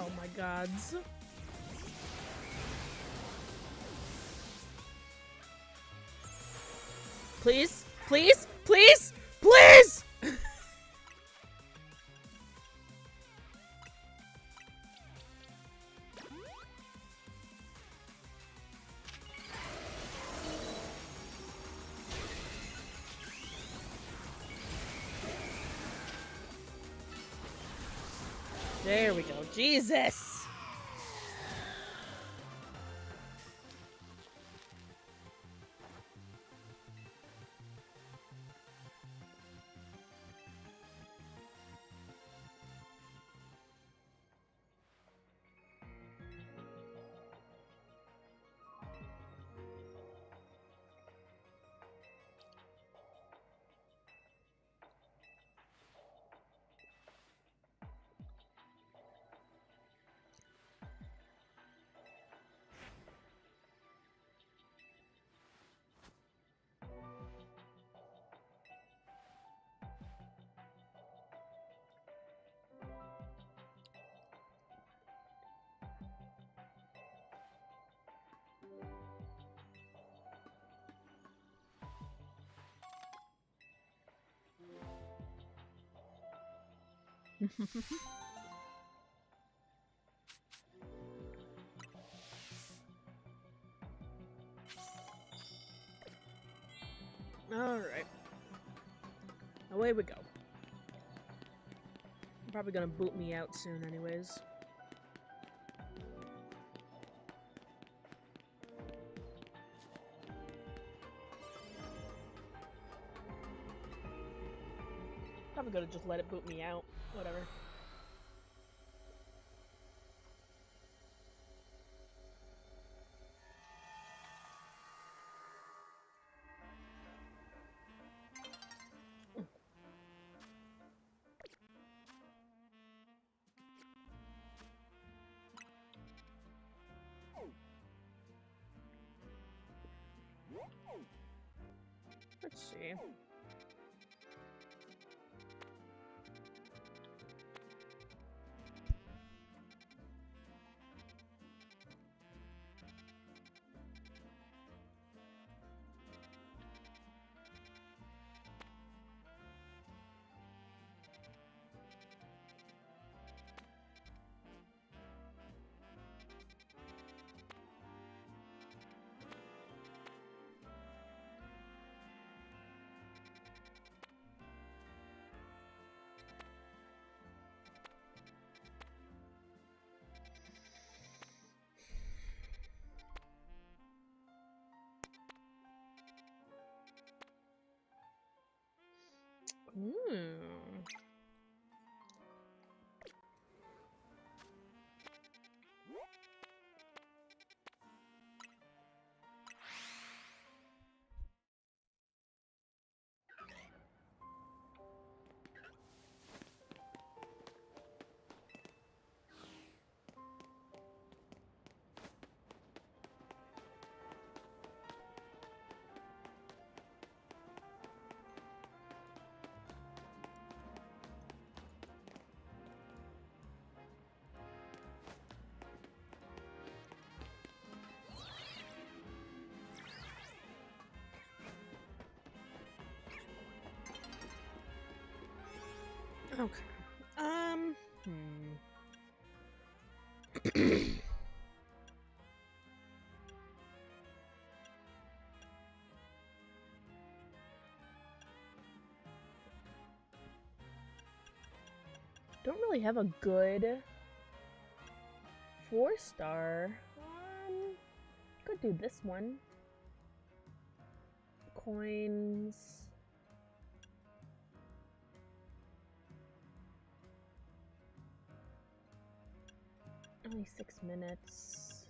Oh my gods. Please? Please? Please? Please? There we go. Jesus! Alright. Away we go. Probably gonna boot me out soon anyways. Probably gonna just let it boot me out. Whatever. Let's see. Okay. Don't really have a good 4-star. Could do this one. Coins. Only 6 minutes.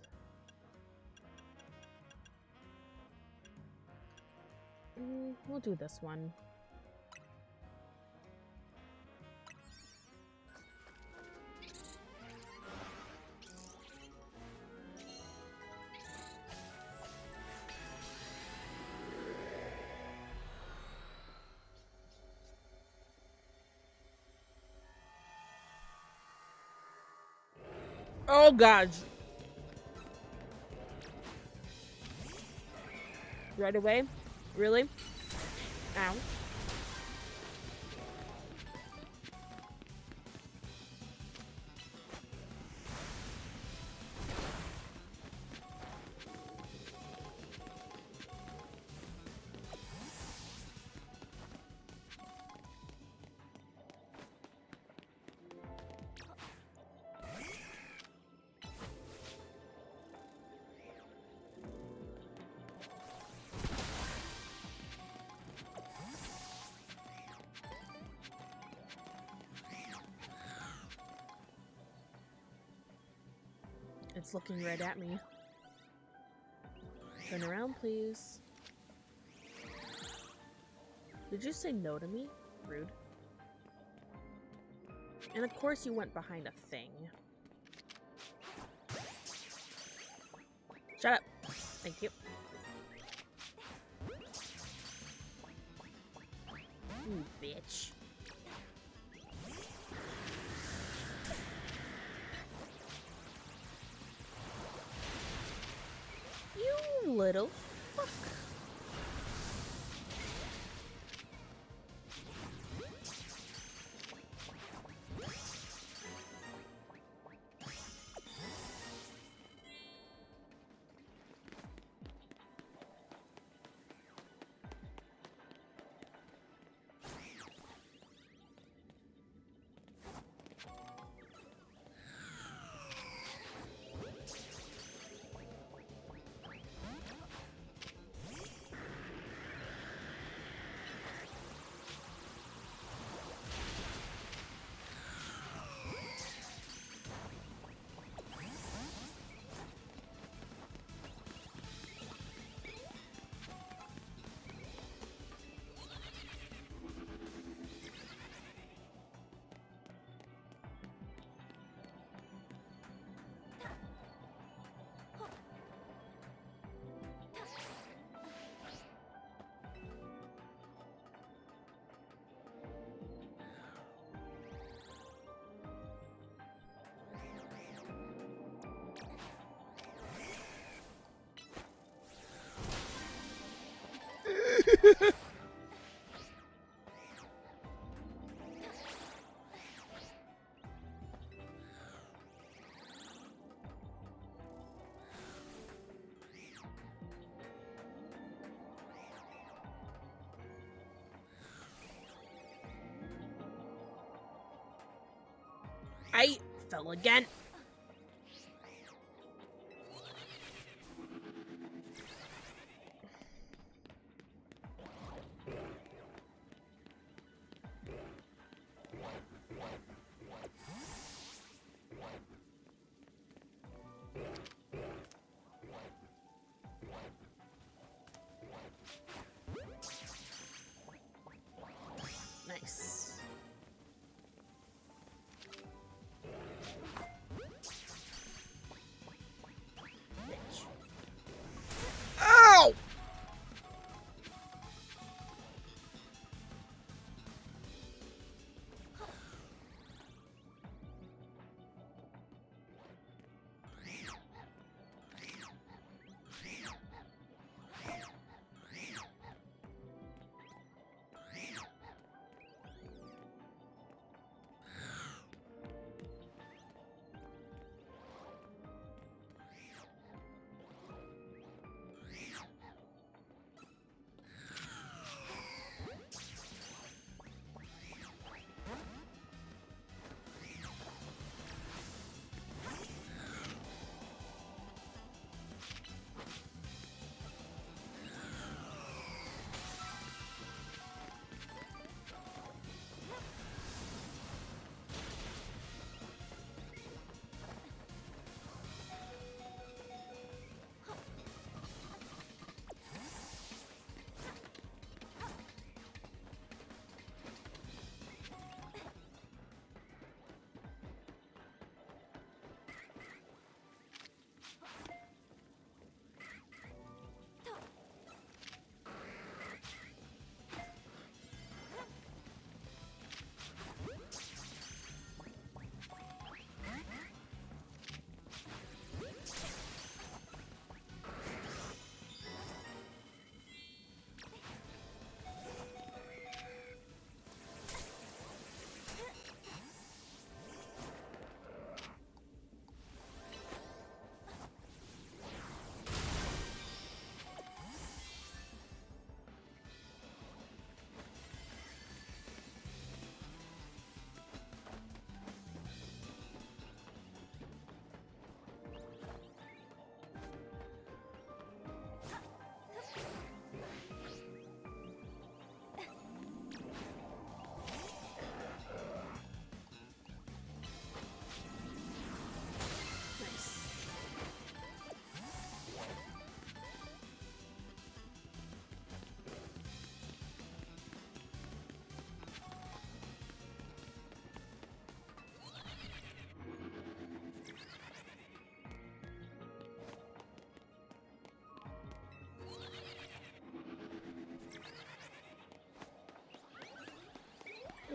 We'll do this one. Oh god. Right away? Really? Ow. It's looking right at me. Turn around, please. Did you say no to me? Rude. And of course you went behind a thing. Shut up. Thank you. You bitch. You little fuck. I fell again. Nice.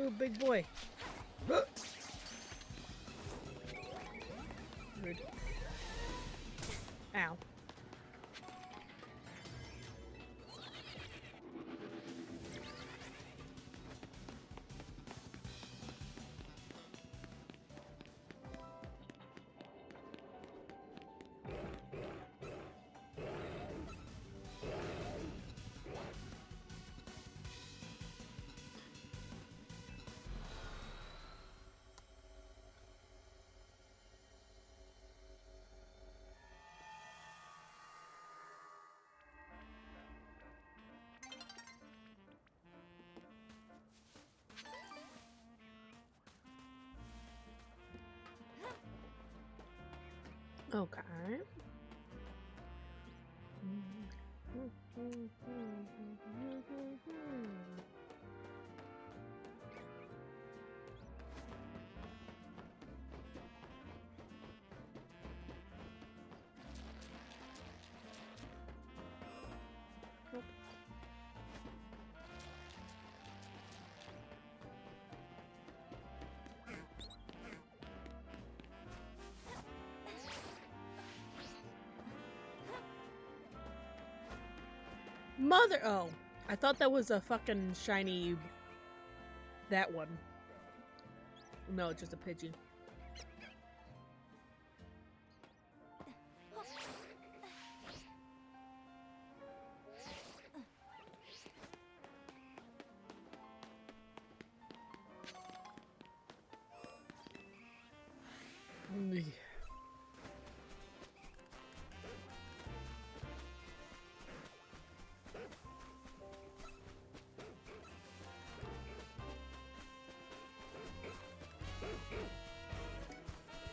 Ooh, big boy. Rude. Ow. Okay. Mother. Oh, I thought that was a fucking shiny. That one. No, it's just a Pidgey.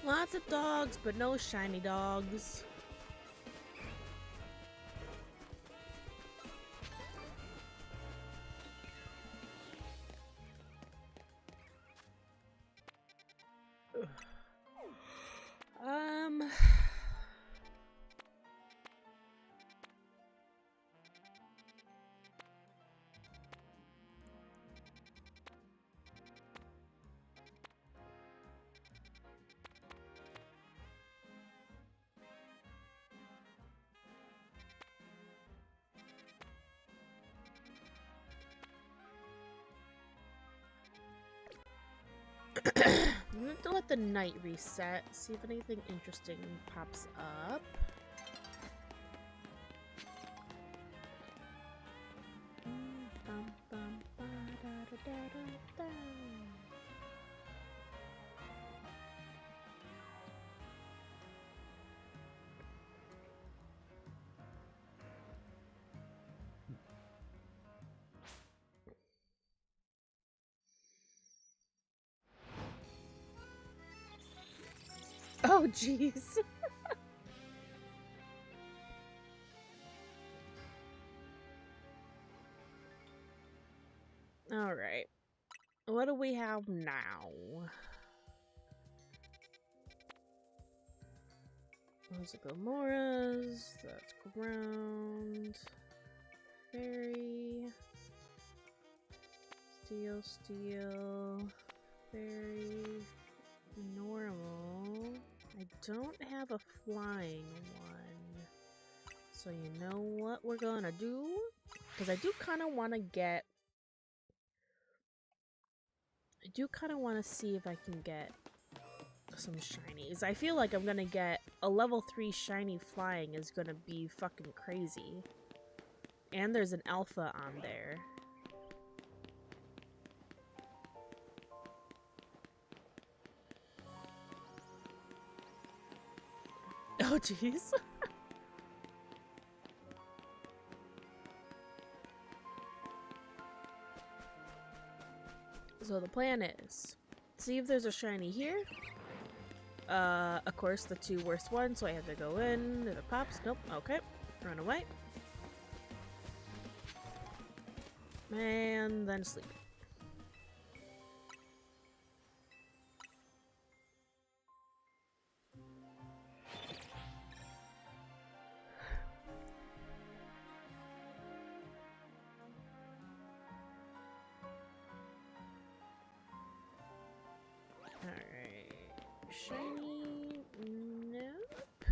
Lots of dogs, but no shiny dogs. Um. I'm going to let the night reset, see if anything interesting pops up. Oh, jeez. All right. What do we have now? Those are Gamoras. That's ground. Fairy. Steel. Fairy. Normal. I don't have a flying one. So you know what we're gonna do? Because I do kind of want to get... I do kind of want to see if I can get some shinies. I feel like I'm gonna get a level 3 shiny flying is gonna be fucking crazy. And there's an alpha on there. Oh, jeez. So the plan is, see if there's a shiny here. Of course, the two worst ones, so I have to go in. If it pops, nope, okay. Run away. And then sleep. shiny? Nope.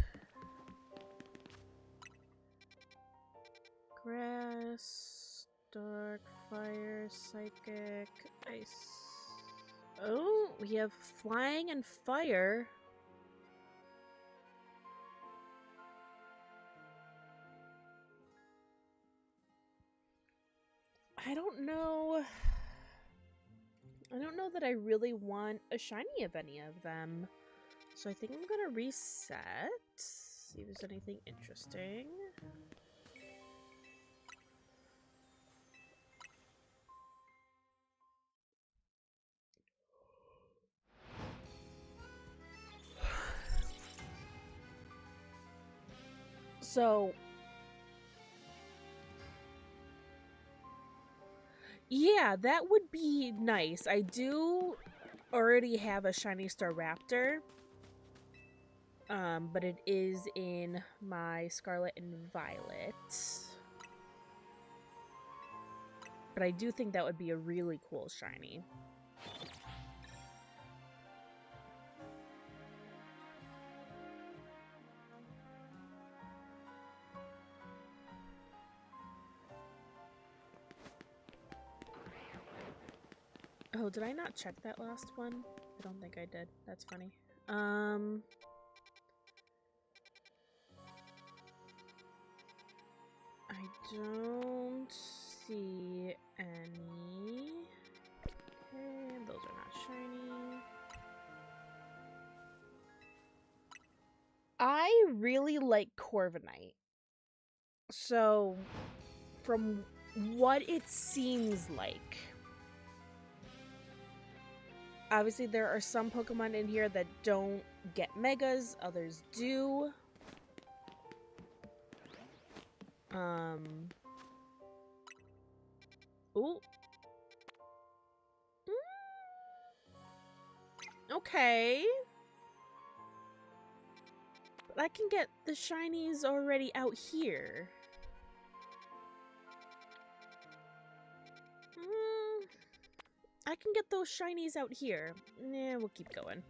Grass, dark, fire, psychic, ice. Oh, we have flying and fire. I don't know. I don't know that I really want a shiny of any of them. So I think I'm gonna reset. See if there's anything interesting. So yeah, that would be nice. I do already have a shiny Staraptor. But it is in my Scarlet and Violet. But I do think that would be a really cool shiny. Oh, did I not check that last one? I don't think I did. That's funny. I don't see any. Okay, those are not shiny. I really like Corviknight. So, from what it seems like, obviously there are some Pokemon in here that don't get Megas, others do. Ooh. Okay. But I can get the shinies already out here. I can get those shinies out here. Nah, we'll keep going.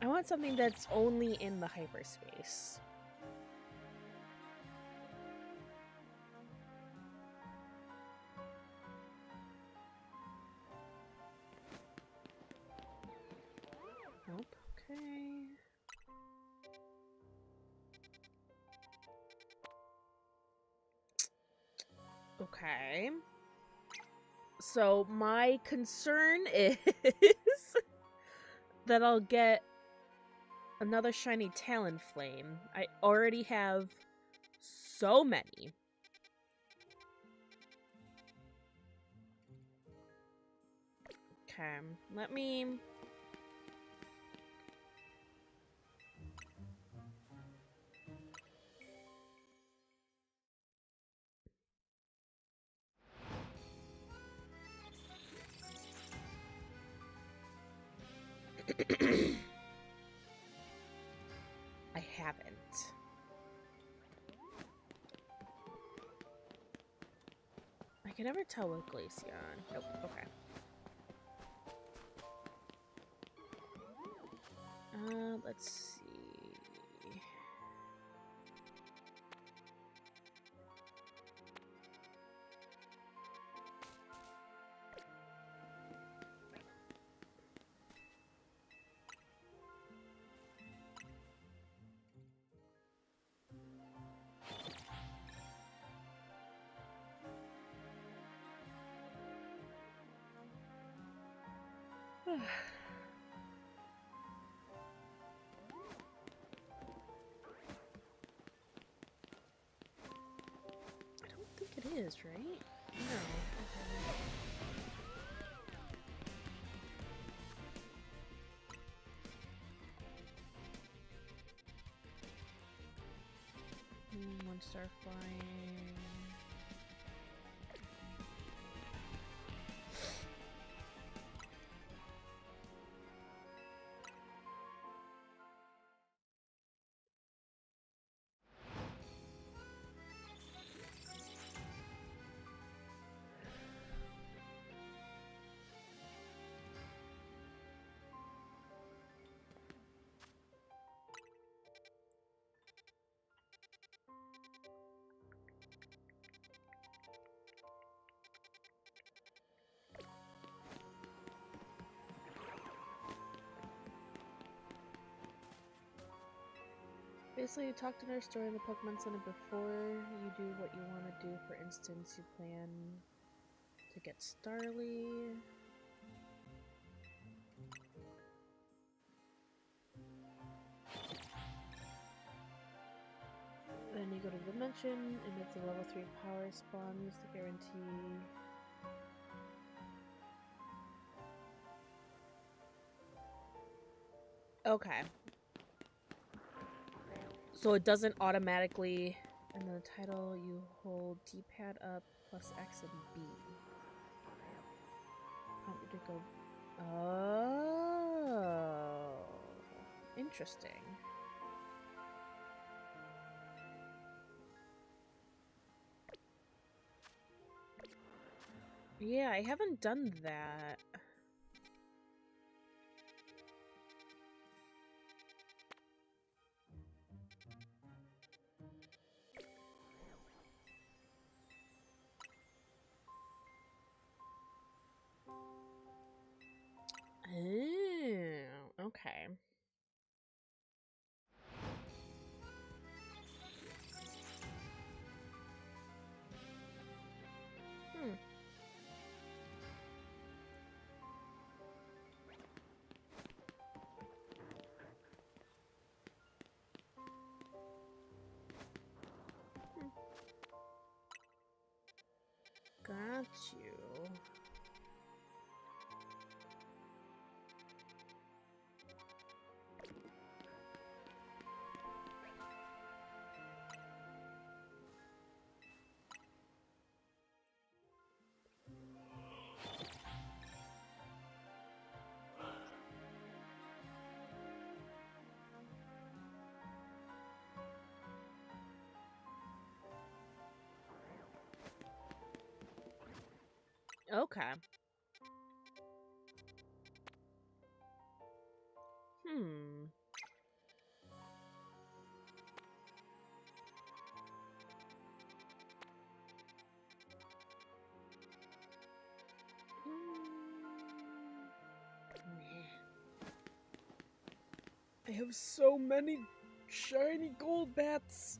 I want something that's only in the hyperspace. Nope. Okay. Okay. So my concern is that I'll get another shiny Talonflame. I already have so many. Okay, let me... I haven't. I can never tell with Glaceon. Nope, okay. Let's see. I don't think it is, right? No. One star flying. Basically, you talk to Nurse Joy in the Pokemon Center before you do what you want to do. For instance, you plan to get Starly. Then you go to the dimension, and if the level 3 power spawn, use the guarantee. Okay. So it doesn't automatically, and then the title, you hold D-pad up plus X and B. Prompt you to go. Oh. Interesting. Yeah, I haven't done that. Oh, okay. Hmm. Got you. Okay. Hmm. I have so many shiny gold bats.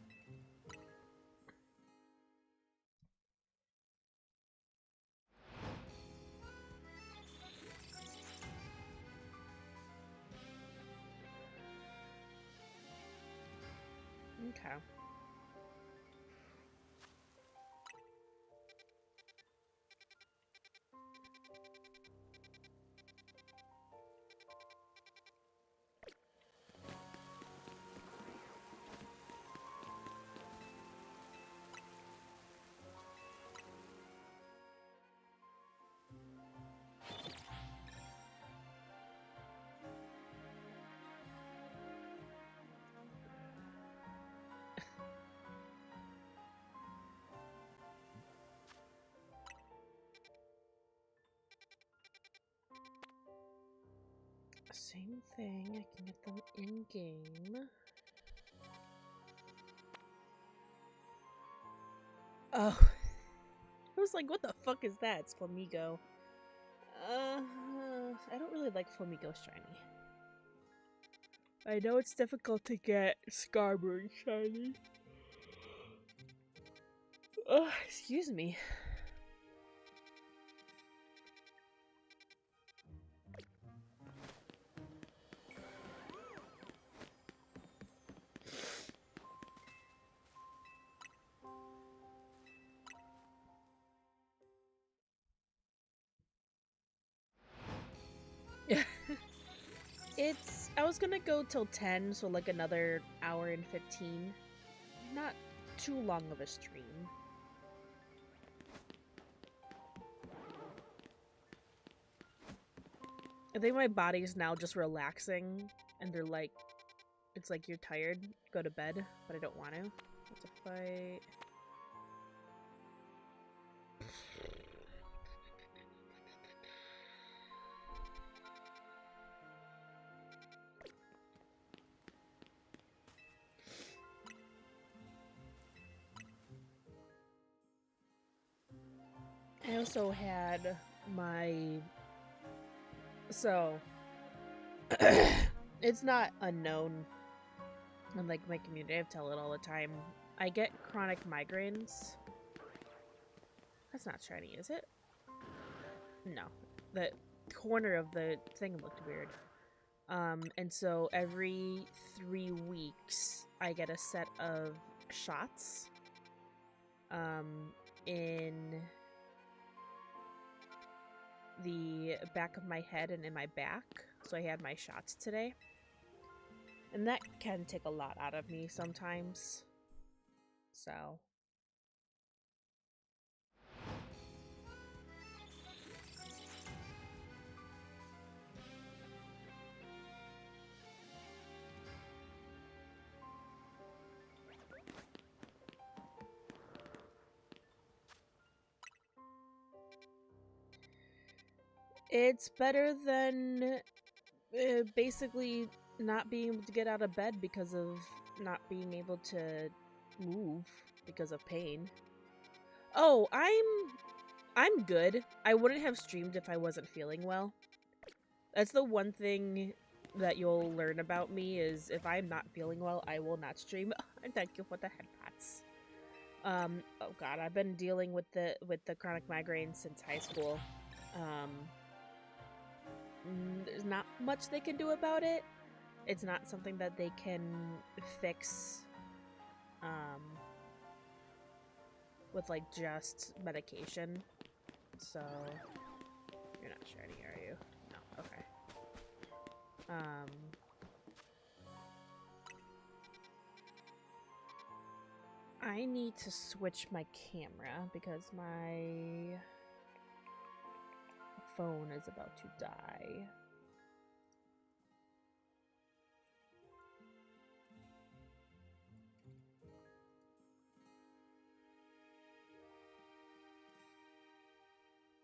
Okay. Same thing. I can get them in game. Oh. I was like, what the fuck is that? It's Flamigo. I don't really like Flamigo shiny. I know it's difficult to get Scarborough shiny. Excuse me. I was gonna go till 10, so like another hour and 15. Not too long of a stream. I think my body's now just relaxing, and they're like, it's like you're tired, go to bed, but I don't want to. Have to fight. I also had my... So, it's not unknown and like my community, I tell it all the time. I get chronic migraines. That's not shiny, is it? No. The corner of the thing looked weird. And so every 3 weeks, I get a set of shots, in the back of my head and in my back. So I had my shots today. And that can take a lot out of me sometimes. So. It's better than basically not being able to get out of bed because of not being able to move because of pain. Oh, I'm good. I wouldn't have streamed if I wasn't feeling well. That's the one thing that you'll learn about me is if I'm not feeling well, I will not stream. And thank you for the head pats. Oh god, I've been dealing with the chronic migraine since high school. There's not much they can do about it. It's not something that they can fix with like just medication. So you're not shiny, are you? No, okay. I need to switch my camera because my phone is about to die.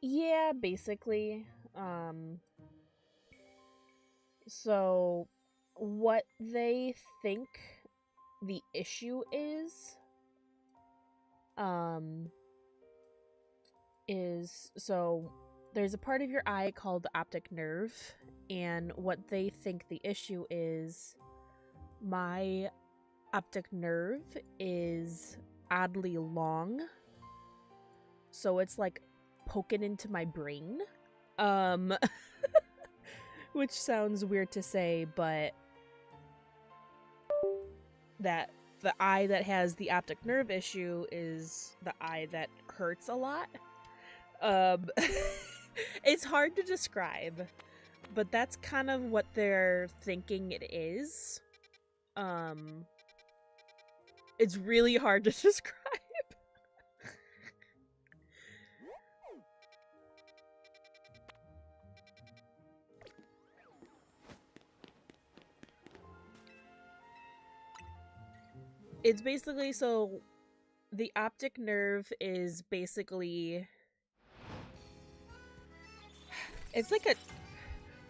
Yeah, basically. So what they think the issue is so there's a part of your eye called the optic nerve, and what they think the issue is, my optic nerve is oddly long, so it's like poking into my brain, which sounds weird to say, but that the eye that has the optic nerve issue is the eye that hurts a lot. It's hard to describe, but that's kind of what they're thinking it is. It's really hard to describe. It's basically, so the optic nerve is basically, it's like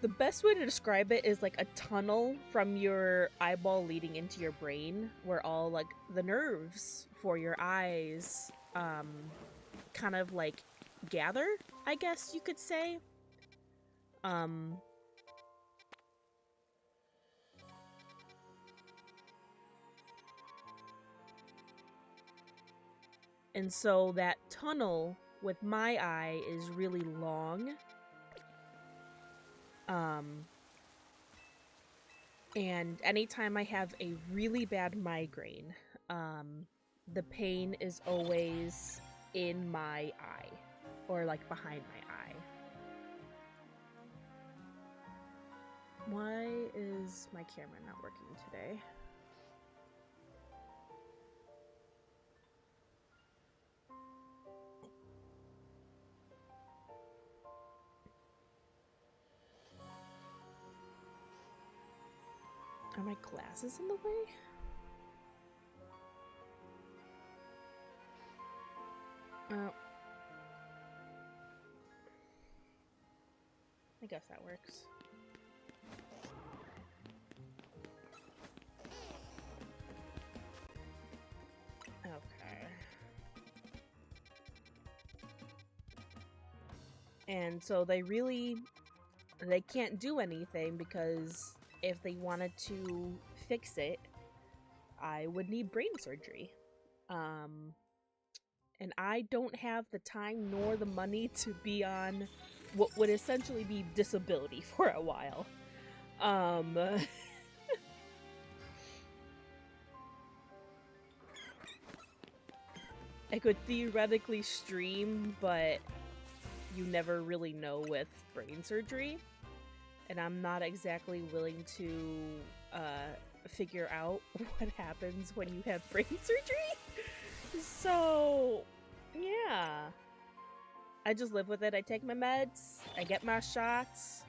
the best way to describe it is like a tunnel from your eyeball leading into your brain where all like the nerves for your eyes kind of like gather, I guess you could say. And so that tunnel with my eye is really long. And anytime I have a really bad migraine, the pain is always in my eye or like behind my eye. Why is my camera not working today? Are my glasses in the way? Oh. I guess that works. Okay. And so they can't do anything because if they wanted to fix it, I would need brain surgery. And I don't have the time nor the money to be on what would essentially be disability for a while. I could theoretically stream, but you never really know with brain surgery. And I'm not exactly willing to figure out what happens when you have brain surgery. So, yeah. I just live with it. I take my meds, I get my shots.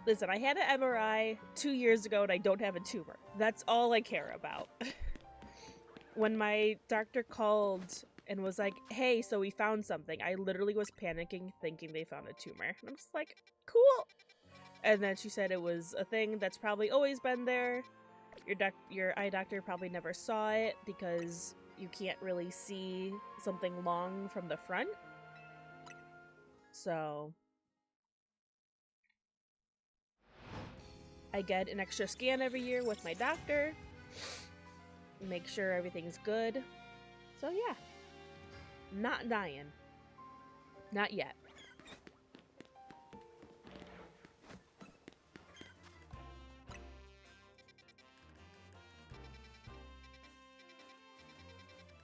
Listen, I had an MRI 2 years ago and I don't have a tumor. That's all I care about. When my doctor called and was like, hey, so we found something, I literally was panicking thinking they found a tumor. And I'm just like, cool. And then she said it was a thing that's probably always been there. Your eye doctor probably never saw it because you can't really see something long from the front. So I get an extra scan every year with my doctor. Make sure everything's good. So yeah. Not dying. Not yet.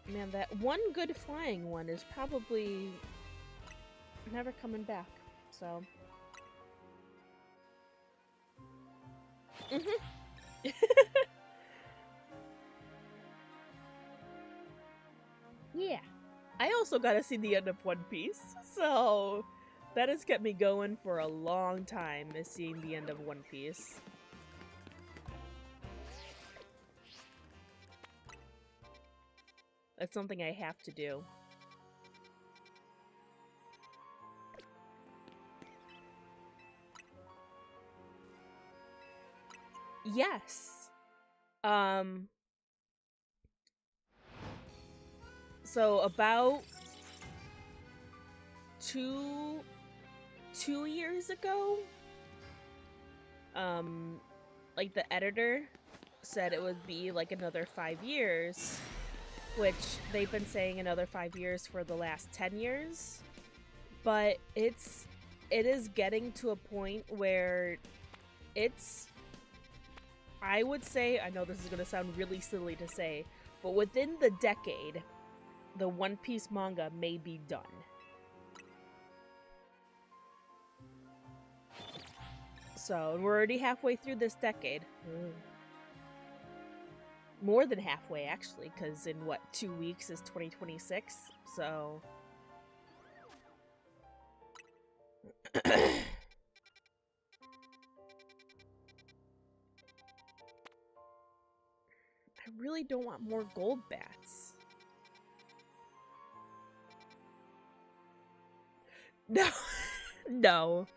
Man, that one good flying one is probably never coming back, so. Yeah. I also gotta see the end of One Piece, so that has kept me going for a long time, is seeing the end of One Piece. That's something I have to do. Yes. So about two years ago, like the editor said it would be like another 5 years, which they've been saying another 5 years for the last 10 years. But it is getting to a point where it's, I would say, I know this is going to sound really silly to say, but within the decade, the One Piece manga may be done. So, we're already halfway through this decade. More than halfway, actually, because in, 2 weeks is 2026, so... I really don't want more gold bats. No. No.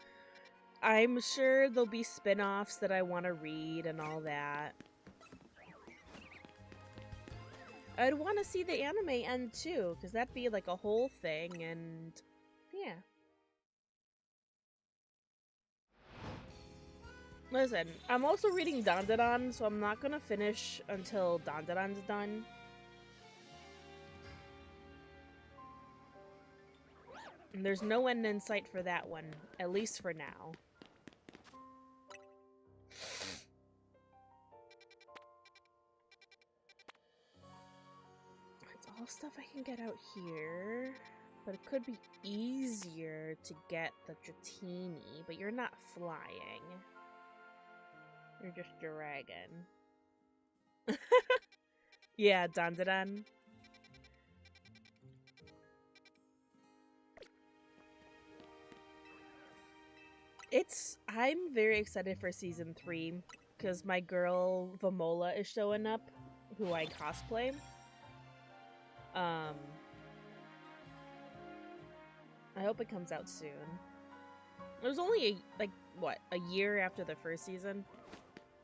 I'm sure there'll be spin-offs that I want to read and all that. I'd want to see the anime end too, because that'd be like a whole thing, and yeah. Listen, I'm also reading Dandadan, so I'm not gonna finish until Dandadan's done. And there's no end in sight for that one, at least for now. It's all stuff I can get out here, but it could be easier to get the Dratini, but you're not flying. You're just dragon. Yeah, Dandadan. I'm very excited for season 3 because my girl Vamola is showing up, who I cosplay. I hope it comes out soon. It was only a year after the first season,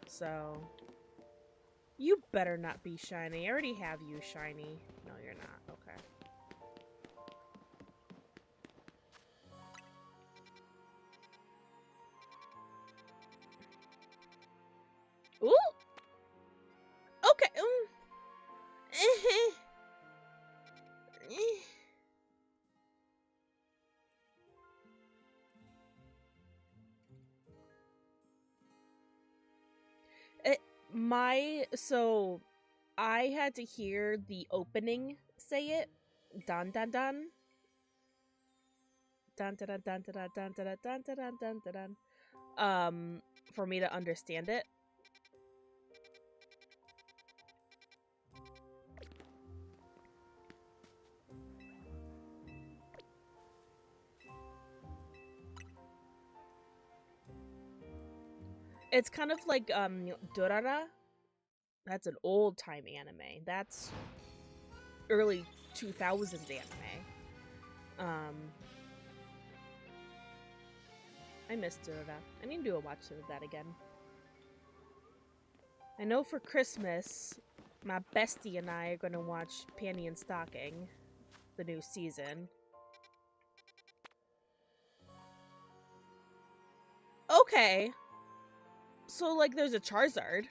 so you better not be shiny. I already have you shiny. No, you're not. Okay. So I had to hear the opening say it. Dun dun dun. Dun dun dun dun dun dun dun dun dun dun dun dun dun. For me to understand it. It's kind of like Durara. That's an old time anime. That's early 2000s anime. I miss Durara. I need to do a watch of that again. I know for Christmas, my bestie and I are going to watch Panty and Stocking, the new season. Okay. So, like, there's a Charizard.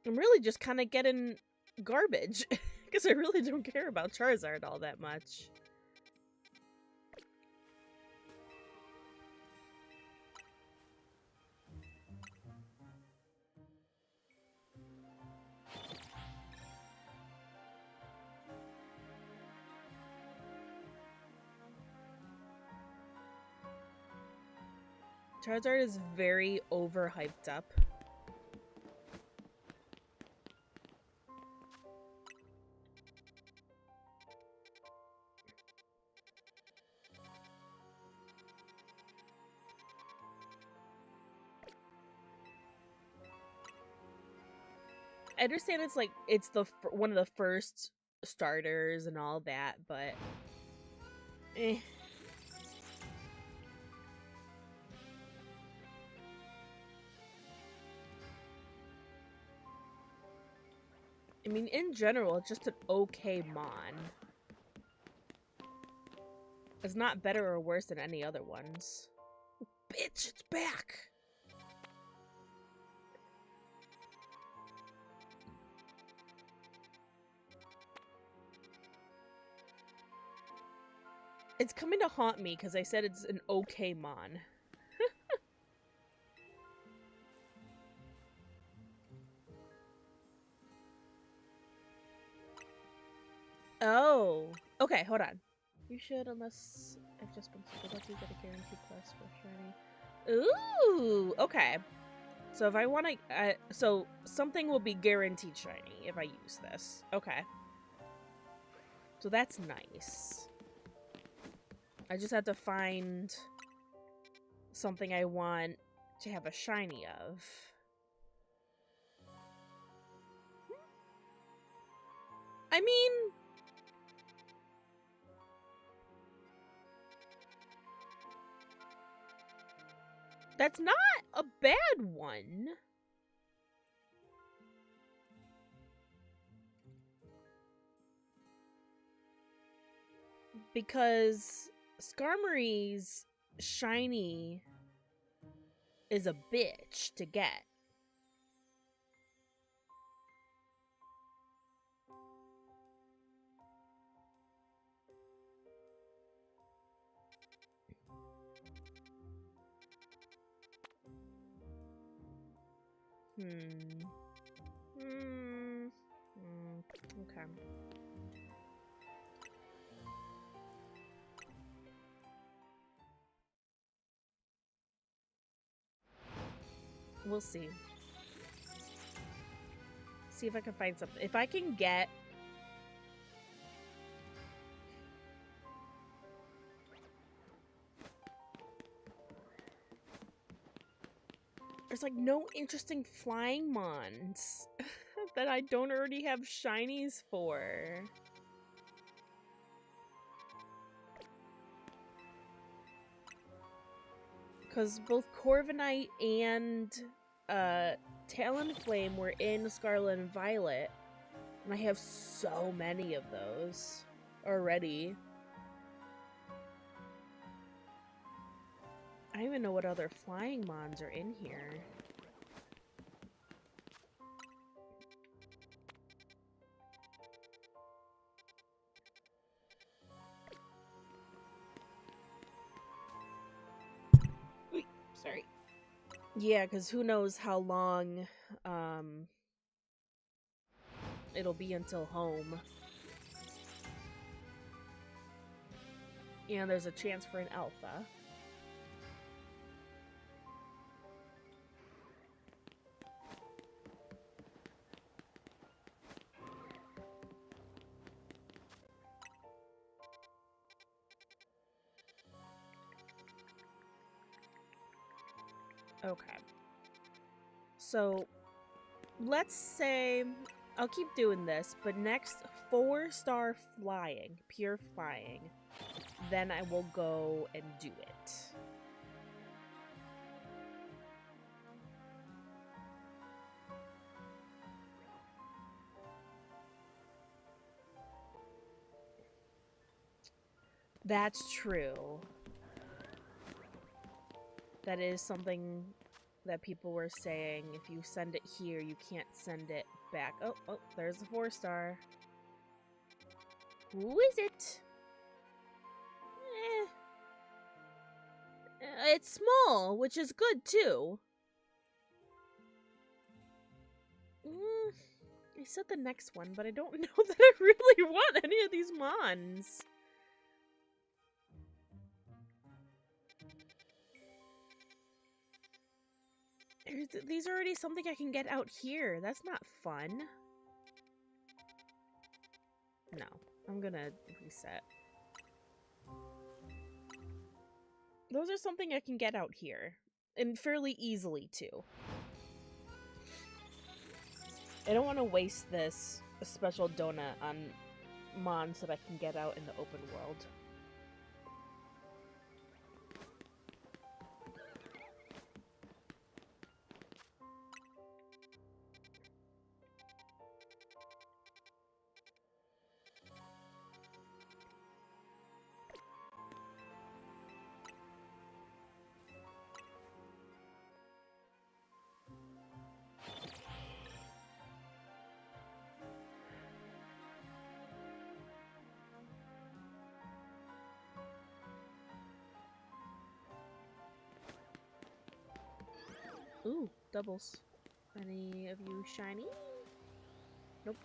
I'm really just kind of getting garbage. Because I really don't care about Charizard all that much. Charizard is very overhyped up. I understand it's like it's one of the first starters and all that, but eh. I mean, in general, it's just an okay mon. It's not better or worse than any other ones. Bitch, it's back! It's coming to haunt me because I said it's an okay mon. Oh. Okay, hold on. You should, unless I've just been super lucky, get a guarantee plus for shiny. Ooh, okay. So if I want to, so something will be guaranteed shiny if I use this. Okay. So that's nice. I just have to find something I want to have a shiny of. I mean, that's not a bad one. Because Skarmory's shiny is a bitch to get. Okay. We'll see. See if I can find something. If I can get... There's like no interesting flying mons that I don't already have shinies for. Because both Corviknight and Talonflame were in Scarlet and Violet. And I have so many of those already. I don't even know what other flying mons are in here. Yeah, because who knows how long it'll be until home. And there's a chance for an alpha. Okay. So, let's say I'll keep doing this, but next 4-star flying, pure flying, then I will go and do it. That's true. That is something that people were saying. If you send it here, you can't send it back. Oh, there's the 4-star. Who is it? It's small, which is good too. I said the next one, but I don't know that I really want any of these mons. These are already something I can get out here. That's not fun. No, I'm gonna reset. Those are something I can get out here. And fairly easily, too. I don't want to waste this special donut on mons that I can get out in the open world. Ooh, doubles. Any of you shiny? Nope.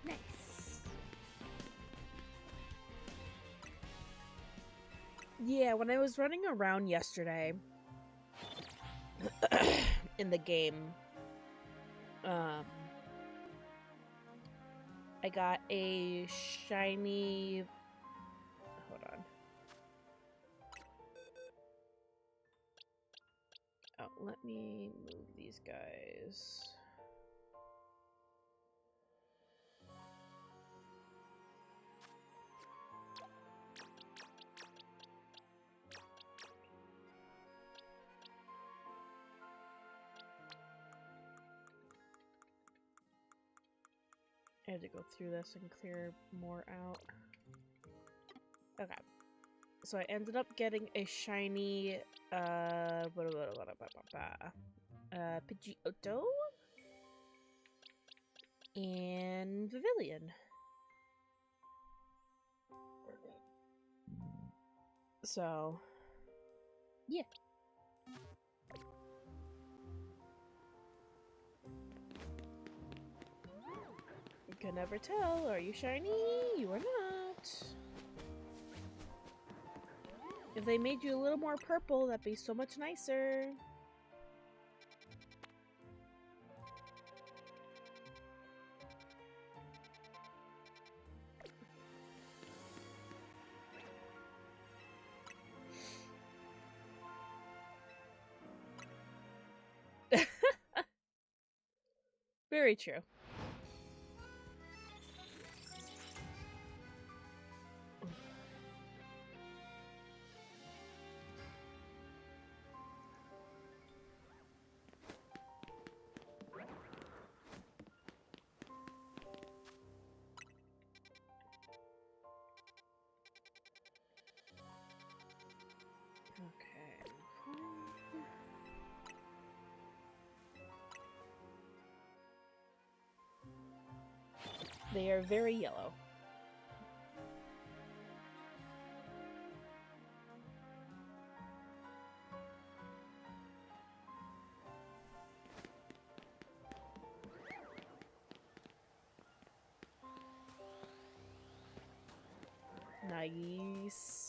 There it is. Nice. Yeah, when I was running around yesterday in the game, I got a shiny... Hold on. Oh, let me move these guys. I had to go through this and clear more out. Okay. So I ended up getting a shiny, Pidgeotto and Vivillon. So, yeah. You can never tell. Are you shiny? You are not. If they made you a little more purple, that'd be so much nicer. Very true. They are very yellow. Nice.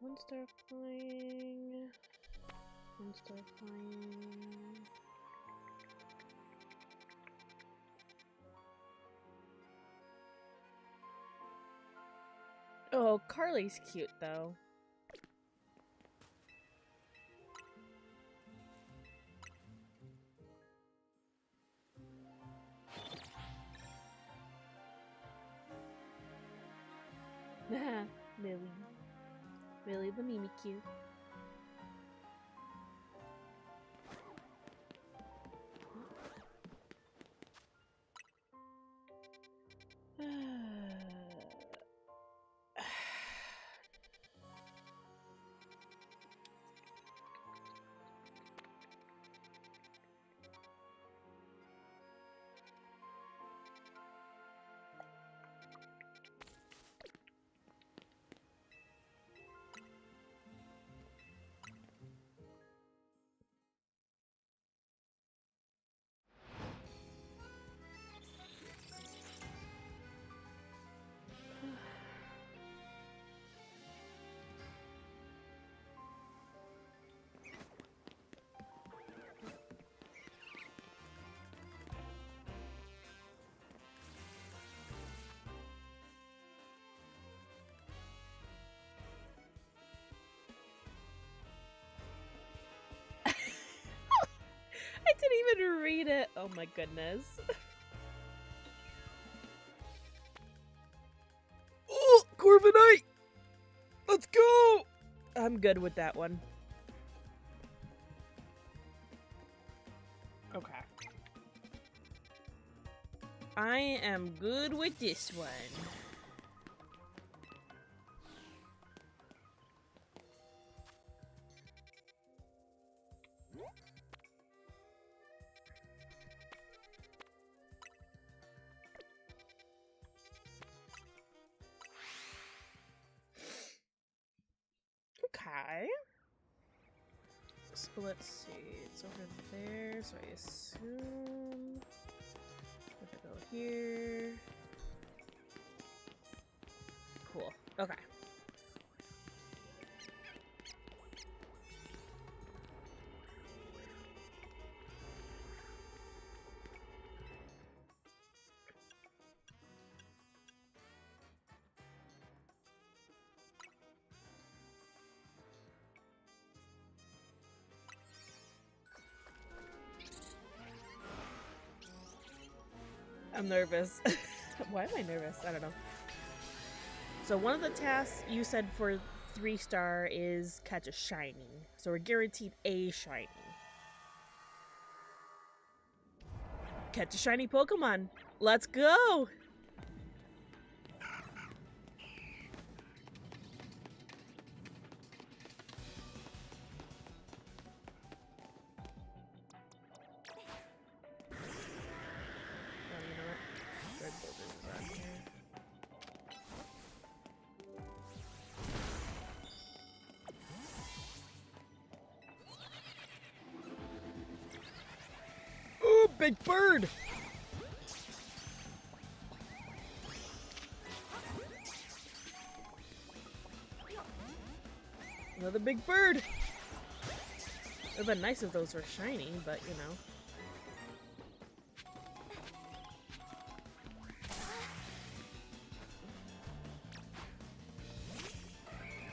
One star flying. One star flying. Oh, Carly's cute though. Millie. Millie the Mimikyu. I didn't even read it. Oh my goodness. Oh, Corviknight! Let's go! I'm good with that one. Okay. I am good with this one. Okay. So let's see. It's over there, so I assume if I go here. Cool. Okay. I'm nervous. Why am I nervous? I don't know. So one of the tasks you said for 3-star is catch a shiny. So we're guaranteed a shiny. Catch a shiny Pokemon. Let's go! Big bird! Another big bird! It would've been nice if those were shiny, but you know.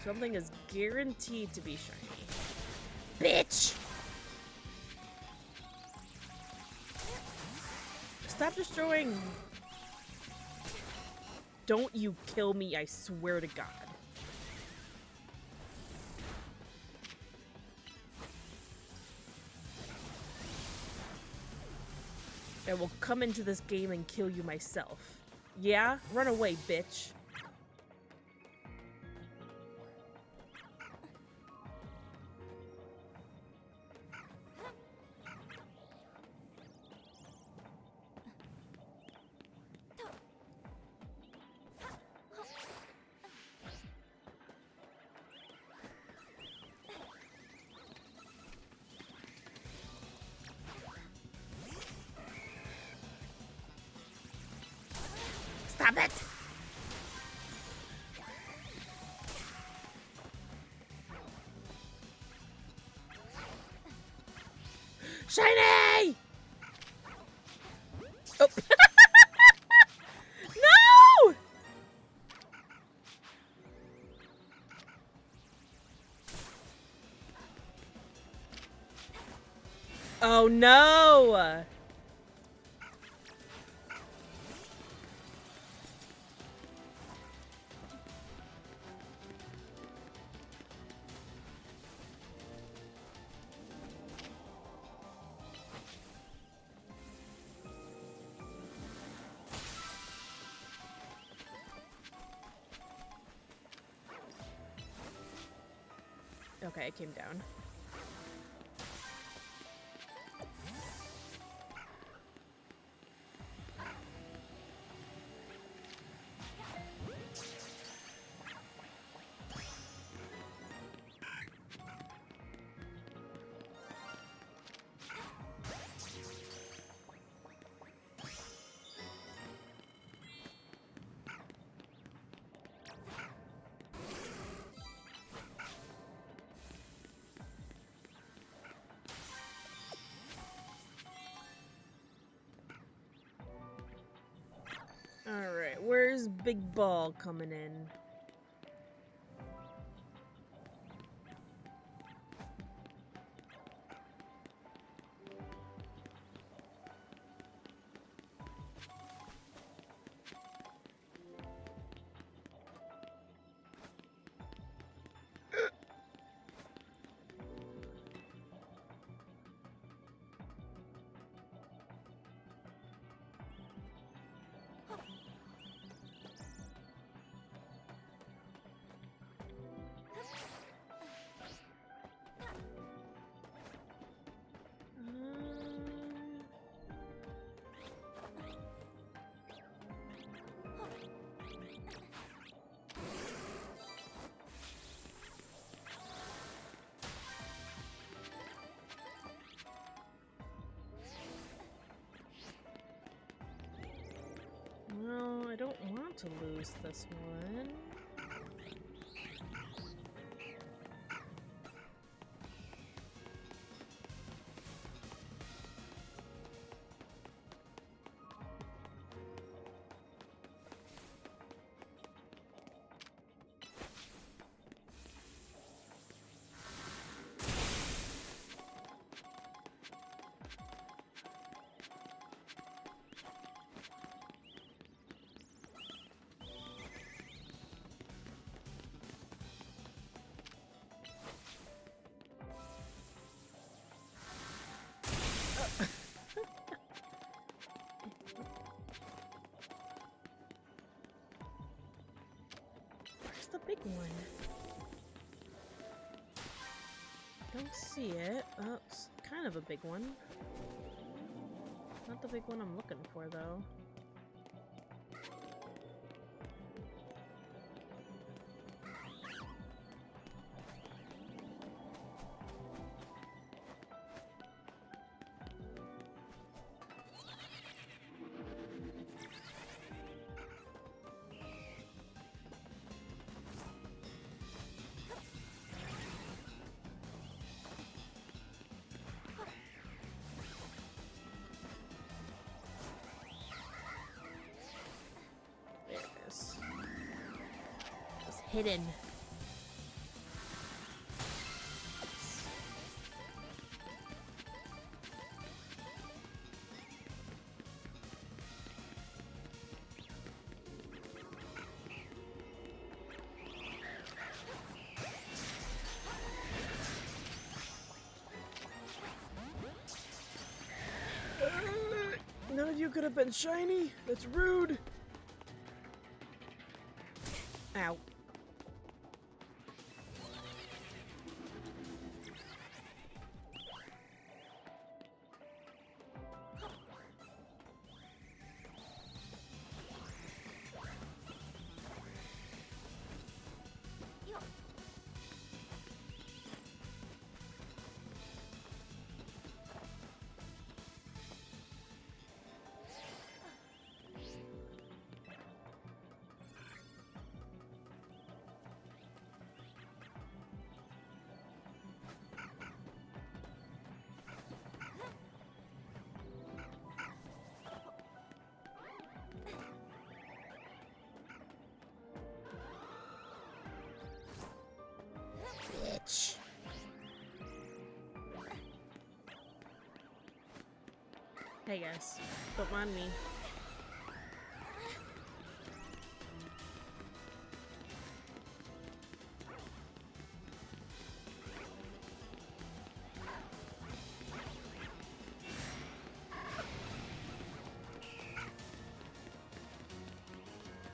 Something is guaranteed to be shiny. Bitch! Stop destroying! Don't you kill me, I swear to God. I will come into this game and kill you myself. Yeah? Run away, bitch. Stop it! Shiny! Oh. No! Oh no! Okay, it came down. Alright, where's Big Ball coming in? Well, I don't want to lose this one. Where's the big one? Don't see it. Oh, it's kind of a big one. Not the big one I'm looking for, though. hidden. None of you could have been shiny? That's rude! Ow. Bitch. Hey guys, don't mind me.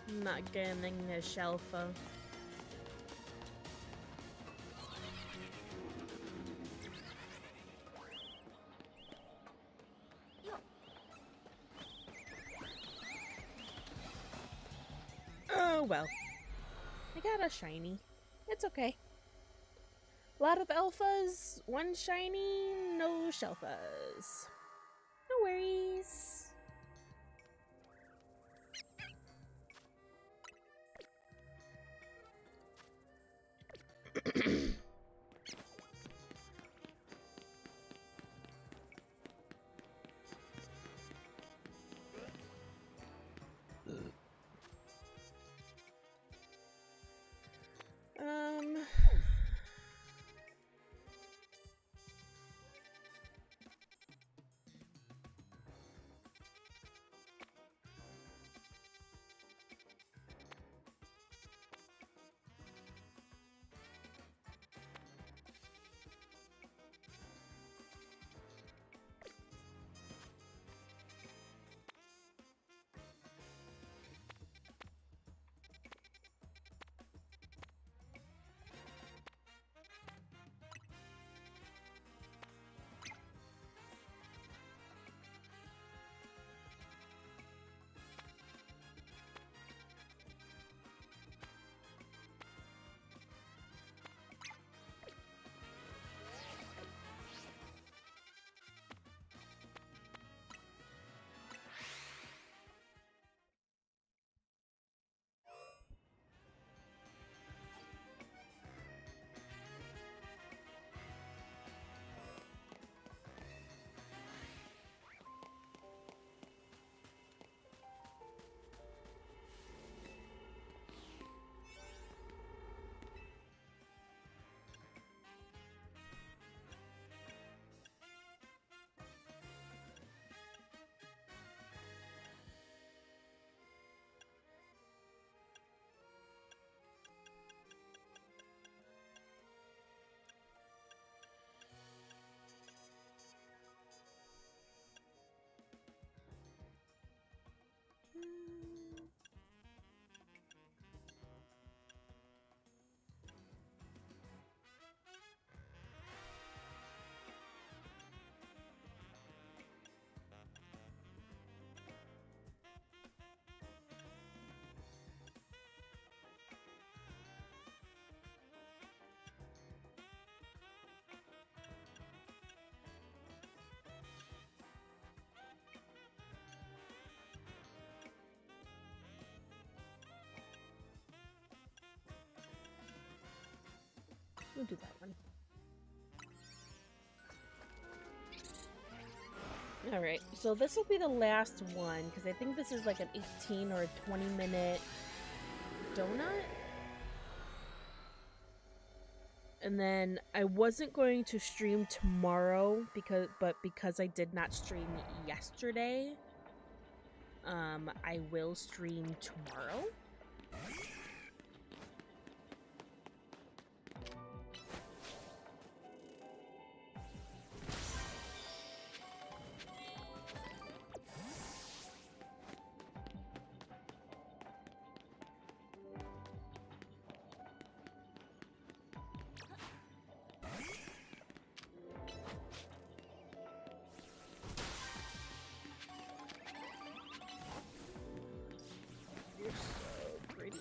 I'm not getting the shelfa. Oh well. I got a shiny. It's okay. A lot of alphas, one shiny, no shelfas. No worries. Um... We'll do that one. Alright, so this will be the last one, because I think this is like an 18 or a 20-minute donut? And then I wasn't going to stream tomorrow because I did not stream yesterday. I will stream tomorrow. You're so pretty.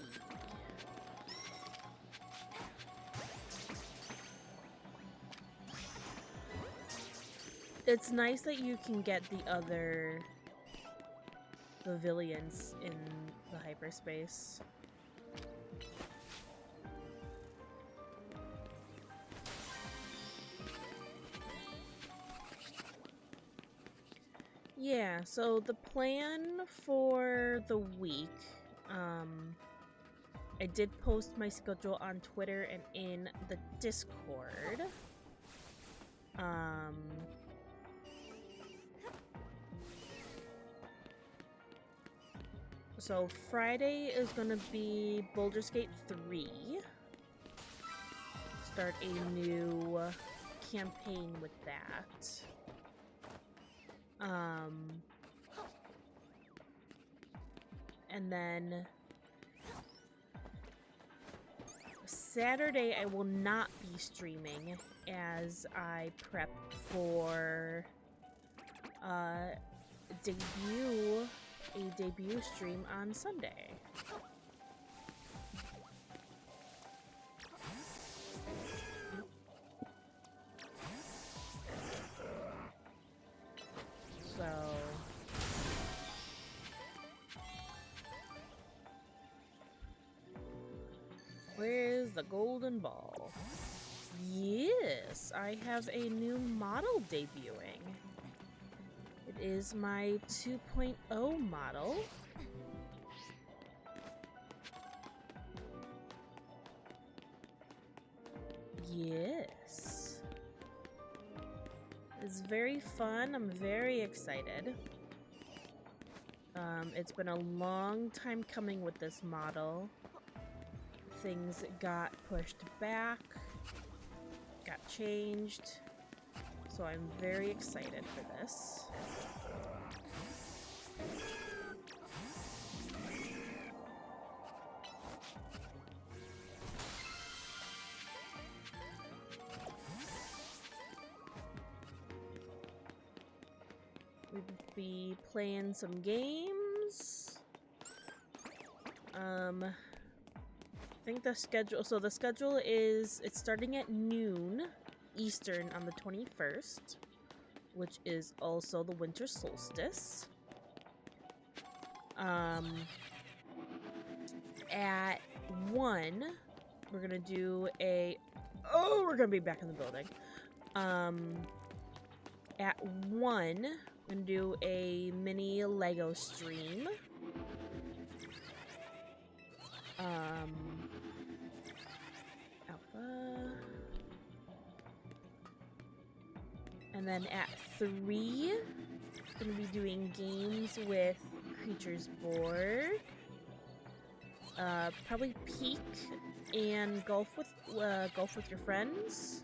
It's nice that you can get the other pavilions in the hyperspace. Yeah, so the plan for the week, I did post my schedule on Twitter and in the Discord. So Friday is gonna be Baldur's Gate 3. Start a new campaign with that. And then Saturday I will not be streaming as I prep for a debut stream on Sunday. So where's the golden ball? Yes, I have a new model debuting. It is my 2.0 model. Yes. It's very fun. I'm very excited. It's been a long time coming with this model. Things got pushed back, got changed, so I'm very excited for this. We'll be playing some games. I think the schedule, so the schedule is, it's starting at noon Eastern on the 21st, which is also the winter solstice. At 1, we're gonna do we're gonna be back in the building. At 1, I'm gonna do a mini Lego stream. Alpha. And then at 3, I'm gonna be doing games with Creatures Board. Probably Peak and golf with your friends.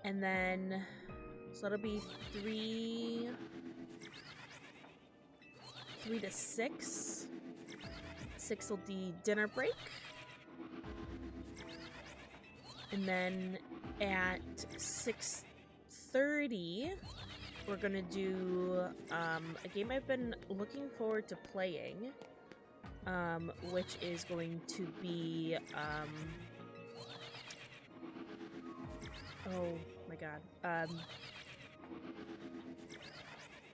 And then so that'll be 3 to 6. 6 will be dinner break. And then at 6:30, we're gonna do a game I've been looking forward to playing, which is going to be oh my god,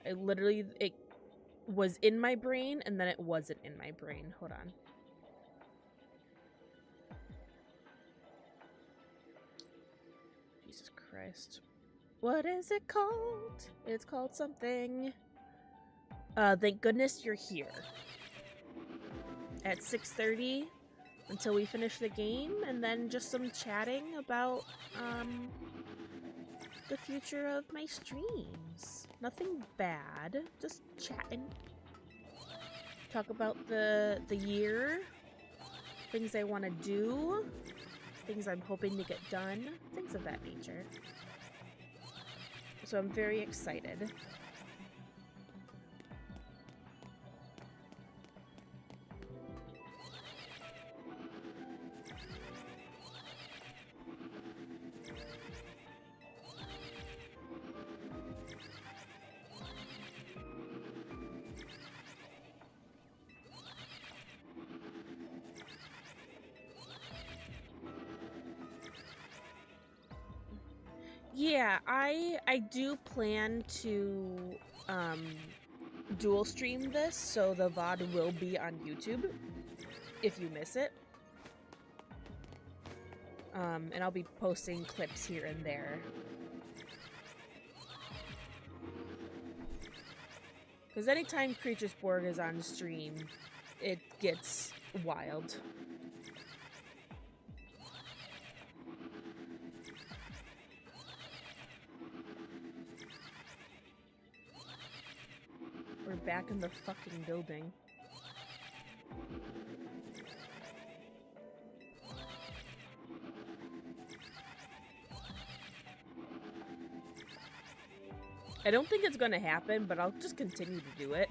it was in my brain and then it wasn't in my brain. Hold on. Jesus Christ. What is it called? It's called something. Thank goodness you're here. at 6:30 until we finish the game, and then just some chatting about the future of my streams. Nothing bad, just chatting. Talk about the year, things I want to do, things I'm hoping to get done, things of that nature. So I'm very excited. Yeah, I do plan to dual stream this, so the VOD will be on YouTube if you miss it. And I'll be posting clips here and there. Because anytime Creaturesborg is on stream, it gets wild. We're back in the fucking building. I don't think it's gonna happen, but I'll just continue to do it.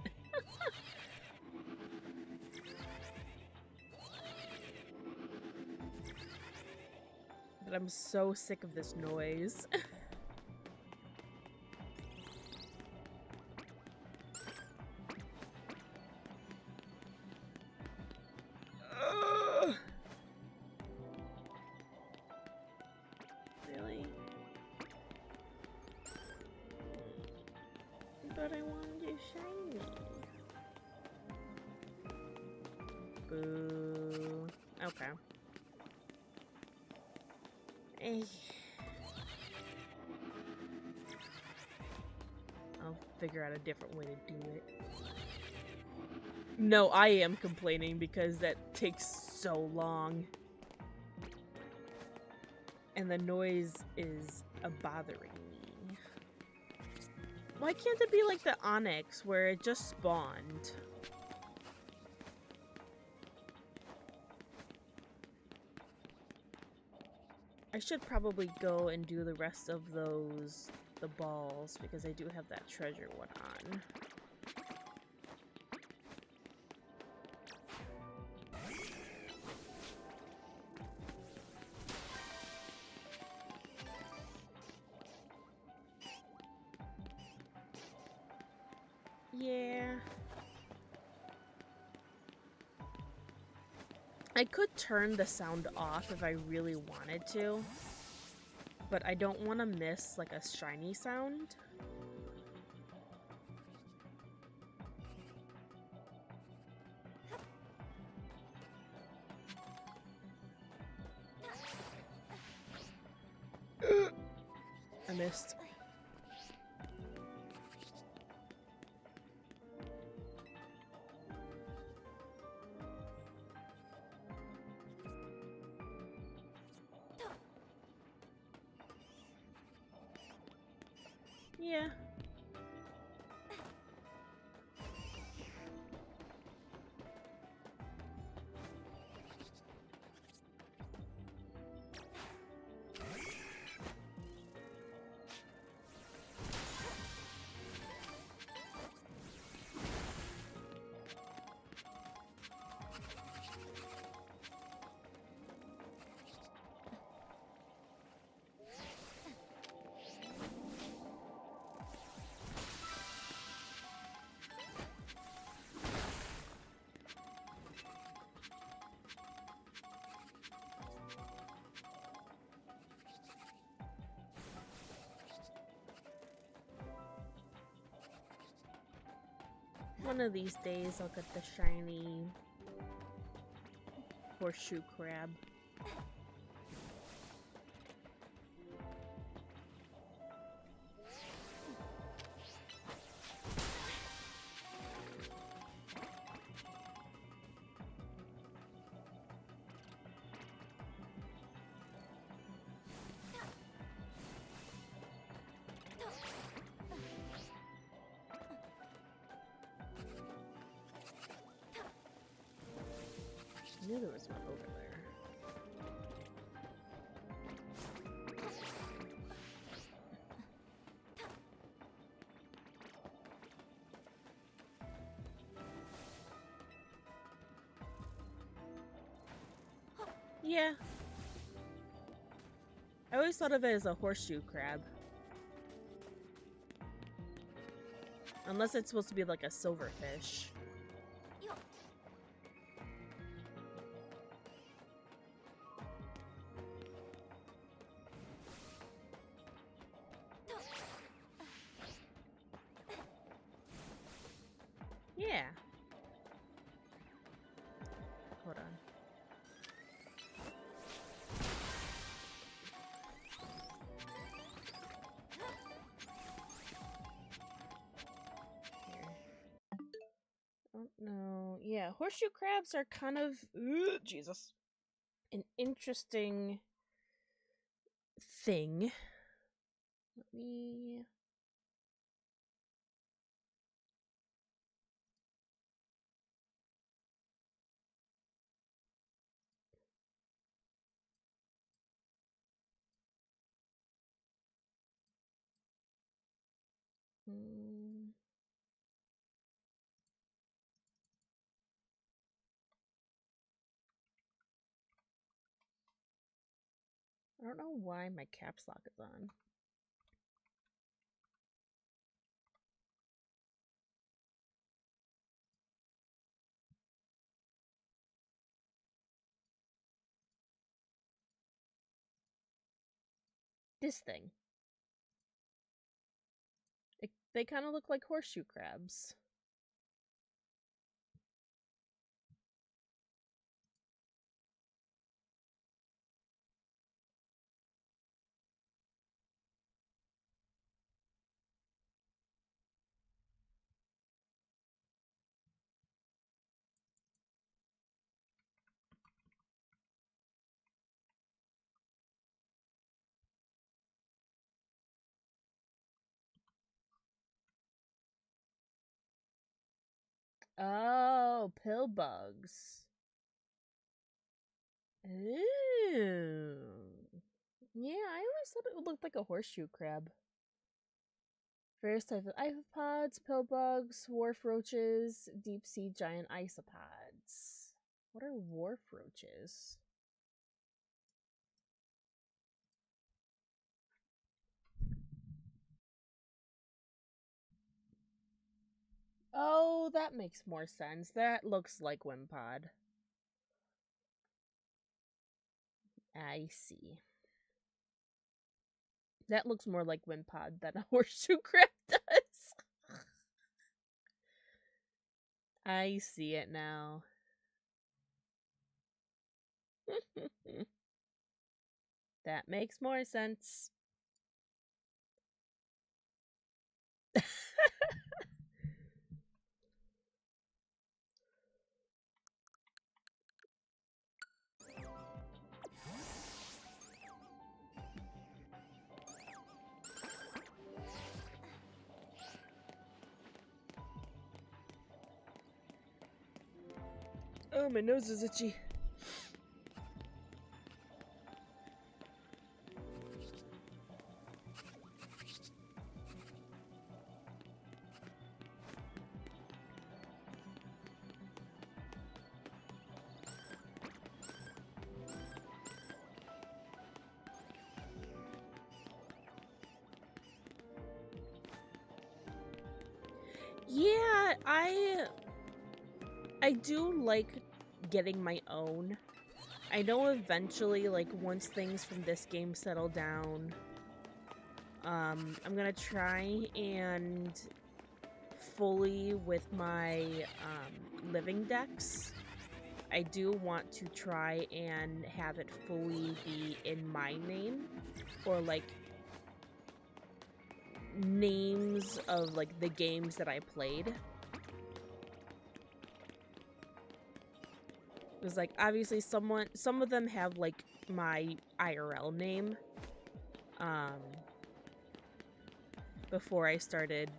But I'm so sick of this noise. Really? But I wanted it shiny. Boo. Okay. Eh. I'll figure out a different way to do it. No, I am complaining because that takes so long. And the noise is bothering me. Why can't it be like the Onyx where it just spawned? I should probably go and do the rest of those, the balls, because I do have that treasure one on. Yeah. I could turn the sound off if I really wanted to, but I don't want to miss like a shiny sound. I missed. Yeah. One of these days I'll get the shiny horseshoe crab. knew there was one over there. Yeah. I always thought of it as a horseshoe crab. Unless it's supposed to be like a silverfish. Yeah. Hold on. Oh no. Yeah, horseshoe crabs are kind of Jesus. An interesting thing. Let me I don't know why my caps lock is on. This thing. They kind of look like horseshoe crabs. Oh, pill bugs. Ooh. Yeah, I always thought it would look like a horseshoe crab. Various types of isopods, pill bugs, wharf roaches, deep sea giant isopods. What are wharf roaches? Oh, that makes more sense. That looks like Wimpod. I see. That looks more like Wimpod than a horseshoe crab does. I see it now. That makes more sense. Oh, my nose is itchy. Yeah, I do like getting my own. I know eventually, like, once things from this game settle down, I'm gonna try and fully with my living decks. I do want to try and have it fully be in my name, or like names of like the games that I played. It was like obviously some of them have like my IRL name before I started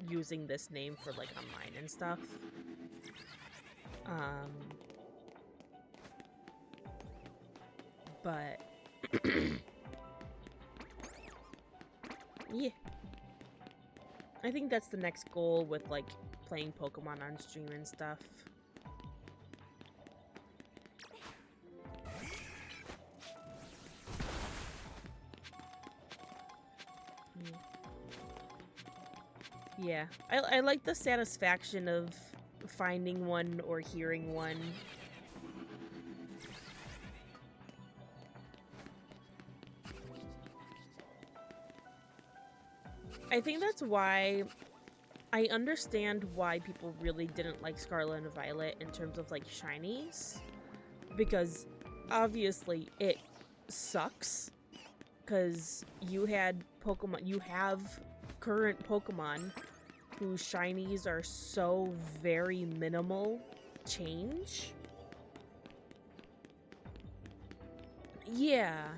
using this name for like online and stuff. But yeah, I think that's the next goal with like playing Pokemon on stream and stuff. Yeah, I like the satisfaction of finding one or hearing one. I think that's why I understand why people really didn't like Scarlet and Violet in terms of like shinies, because obviously it sucks because you have current Pokemon whose shinies are so very minimal change. Yeah.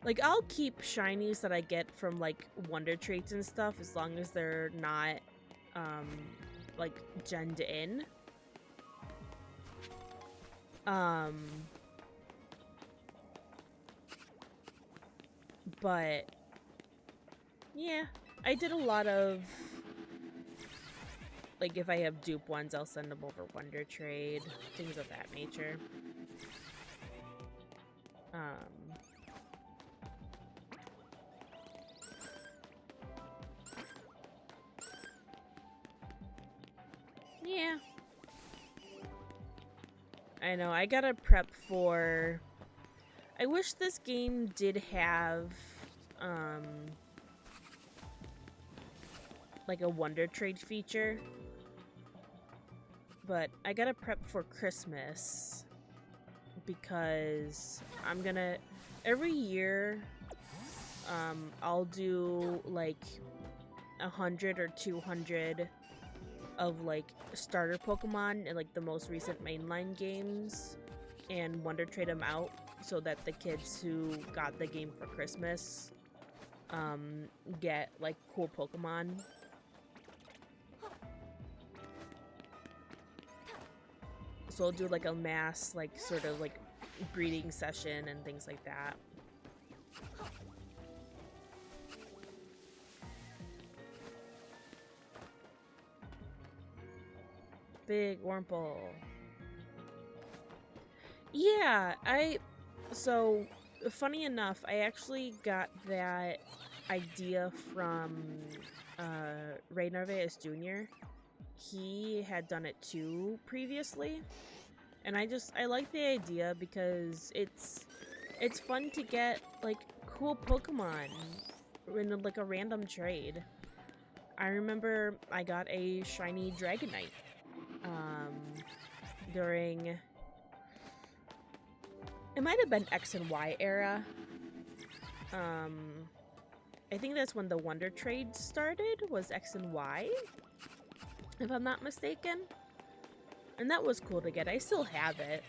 Like, I'll keep shinies that I get from, like, Wonder Traits and stuff as long as they're not, like, genned in. But, yeah, I did a lot of, like, if I have dupe ones, I'll send them over Wonder Trade, things of that nature. Yeah. I know, I gotta prep for... I wish this game did have, like a Wonder Trade feature. But I gotta prep for Christmas. Because I'm gonna... Every year, I'll do, like, 100 or 200 of, like, starter Pokemon in, like, the most recent mainline games. And Wonder Trade them out so that the kids who got the game for Christmas get like cool Pokemon. So I'll do like a mass like sort of like breeding session and things like that. Big Wurmple. Yeah, so funny enough, I actually got that idea from Ray Narvaez Jr. He had done it too previously, and I like the idea because it's fun to get like cool Pokemon in like a random trade. I remember I got a shiny Dragonite during... It might have been X and Y era. I think that's when the Wonder Trade started, was X and Y, if I'm not mistaken. And that was cool to get. I still have it.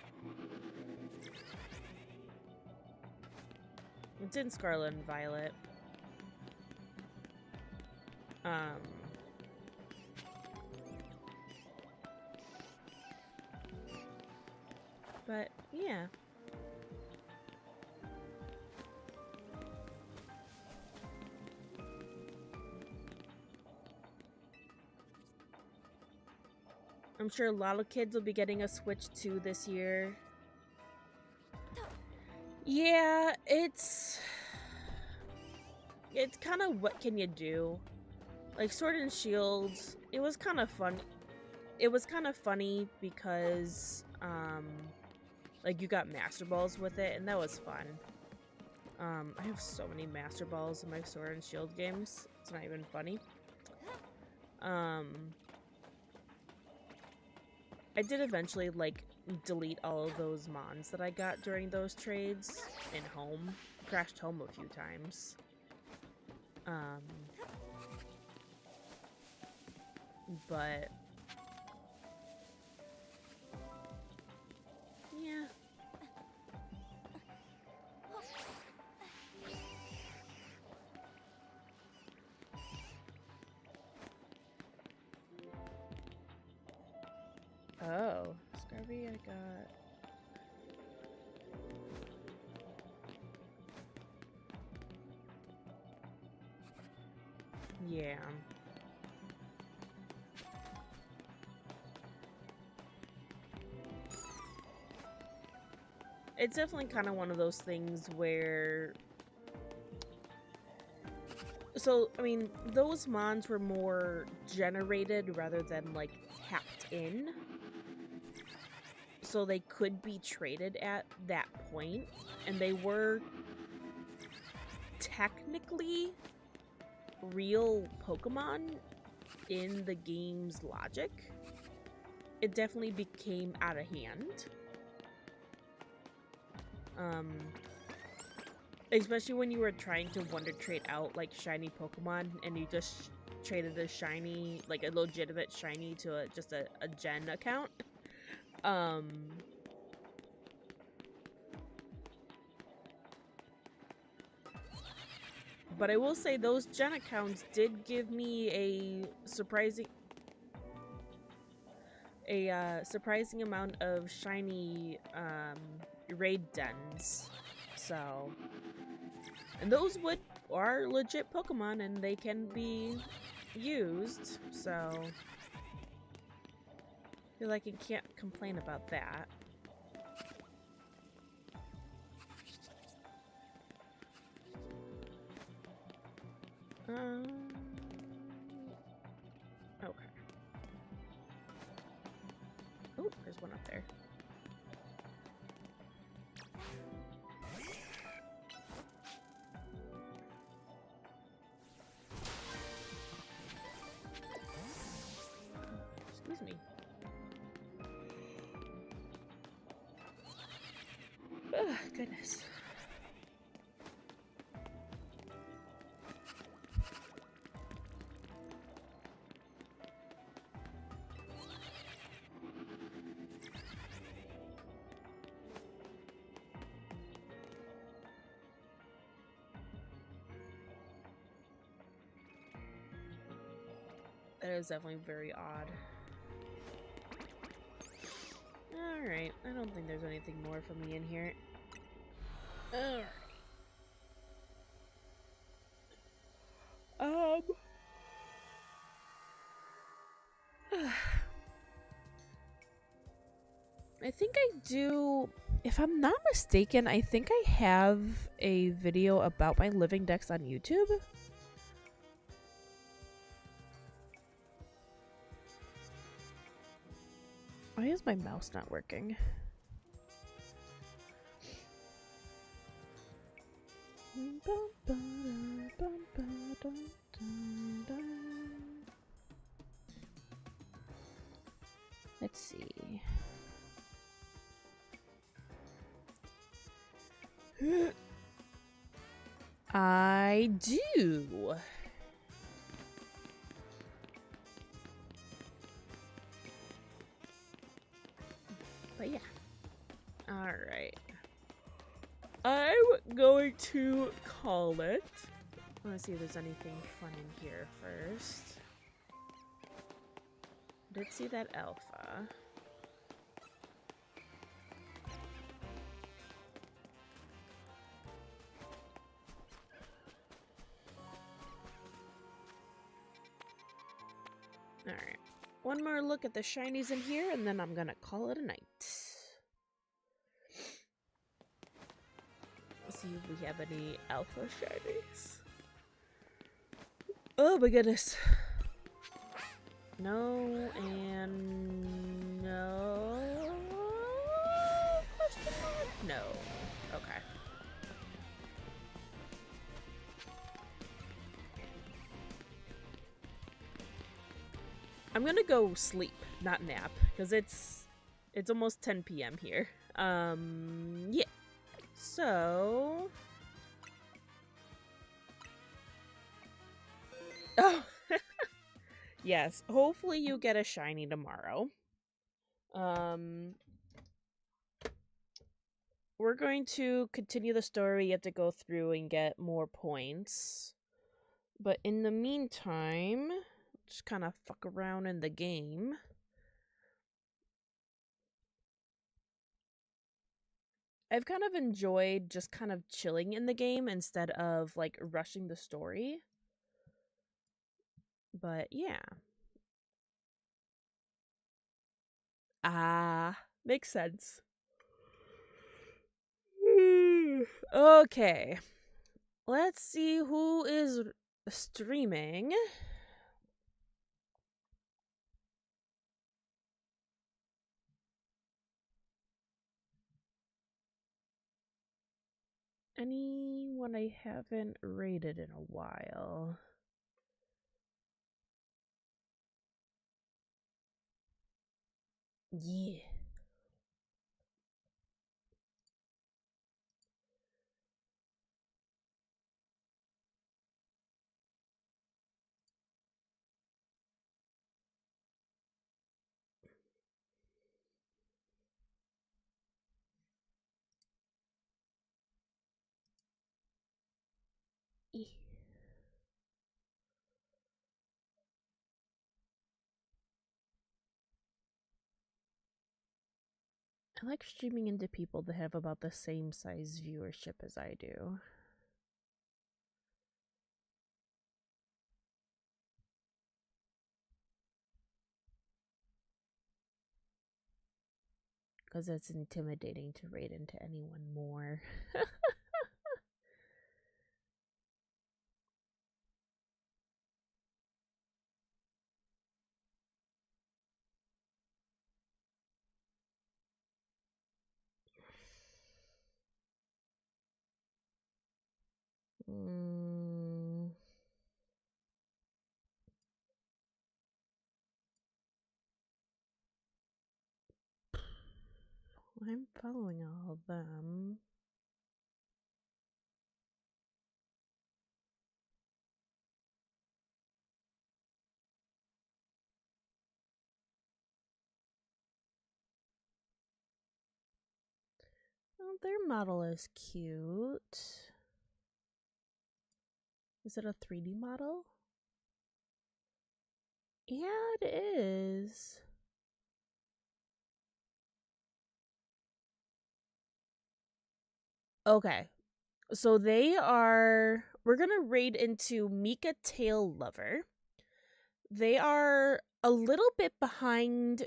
It's in Scarlet and Violet. But, yeah. I'm sure a lot of kids will be getting a Switch 2 this year. Yeah, it's kind of what can you do? Like Sword and Shield, it was kind of fun. It was kind of funny because like you got Master Balls with it, and that was fun. I have so many Master Balls in my Sword and Shield games. It's not even funny. I did eventually, like, delete all of those mons that I got during those trades in home. Crashed home a few times. But... yeah. Oh, Scarby I got. Yeah. It's definitely kind of one of those things where... So, I mean, those mons were more generated rather than, like, tapped in. So they could be traded at that point, and they were technically real Pokemon in the game's logic. It definitely became out of hand. Especially when you were trying to wonder trade out like shiny Pokemon and you just traded a shiny, like a legitimate shiny to just a gen account. But I will say those gen accounts did give me a surprising amount of shiny raid dens. So, and those are legit Pokemon and they can be used. So, I feel like I can't complain about that. Okay. Oh, there's one up there. Excuse me. Ugh, goodness. That is definitely very odd. Alright, I don't think there's anything more for me in here. Alright. I think I do, if I'm not mistaken, I think I have a video about my living dex on YouTube. Why is my mouse not working? Let's see. I do. But yeah. Alright. I'm going to call it. I want to see if there's anything fun in here first. Did see that alpha. Alright. One more look at the shinies in here, and then I'm gonna call it a night. Let's see if we have any alpha shinies. Oh my goodness. No, and no. Question mark? No. Okay. I'm gonna go sleep, not nap, because it's almost 10 p.m. here. Yeah. So... Oh! Yes, hopefully you get a shiny tomorrow. We're going to continue the story. You have to go through and get more points. But in the meantime, just kind of fuck around in the game. I've kind of enjoyed just kind of chilling in the game instead of like rushing the story. But yeah. Ah, makes sense. Okay. Let's see who is streaming. Anyone I haven't rated in a while. Yeah. I like streaming into people that have about the same size viewership as I do. Because it's intimidating to raid into anyone more. Mm. I'm following all of them. Oh, their model is cute. Is it a 3D model? Yeah, it is. Okay. So we're gonna raid into Mika Tail Lover. They are a little bit behind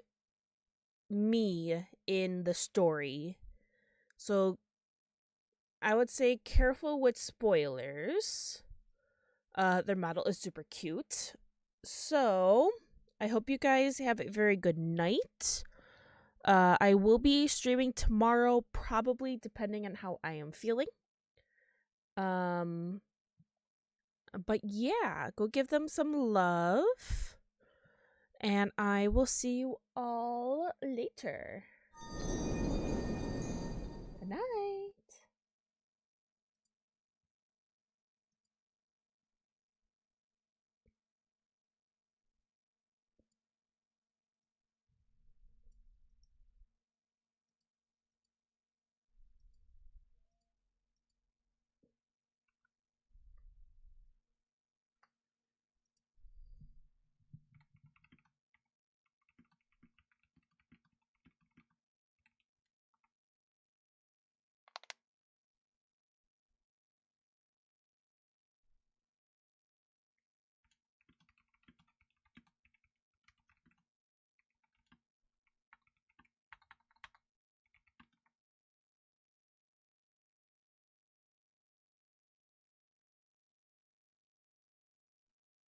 me in the story. So I would say careful with spoilers. Their model is super cute. So I hope you guys have a very good night. I will be streaming tomorrow, probably depending on how I am feeling. But yeah, go give them some love. And I will see you all later. Good night.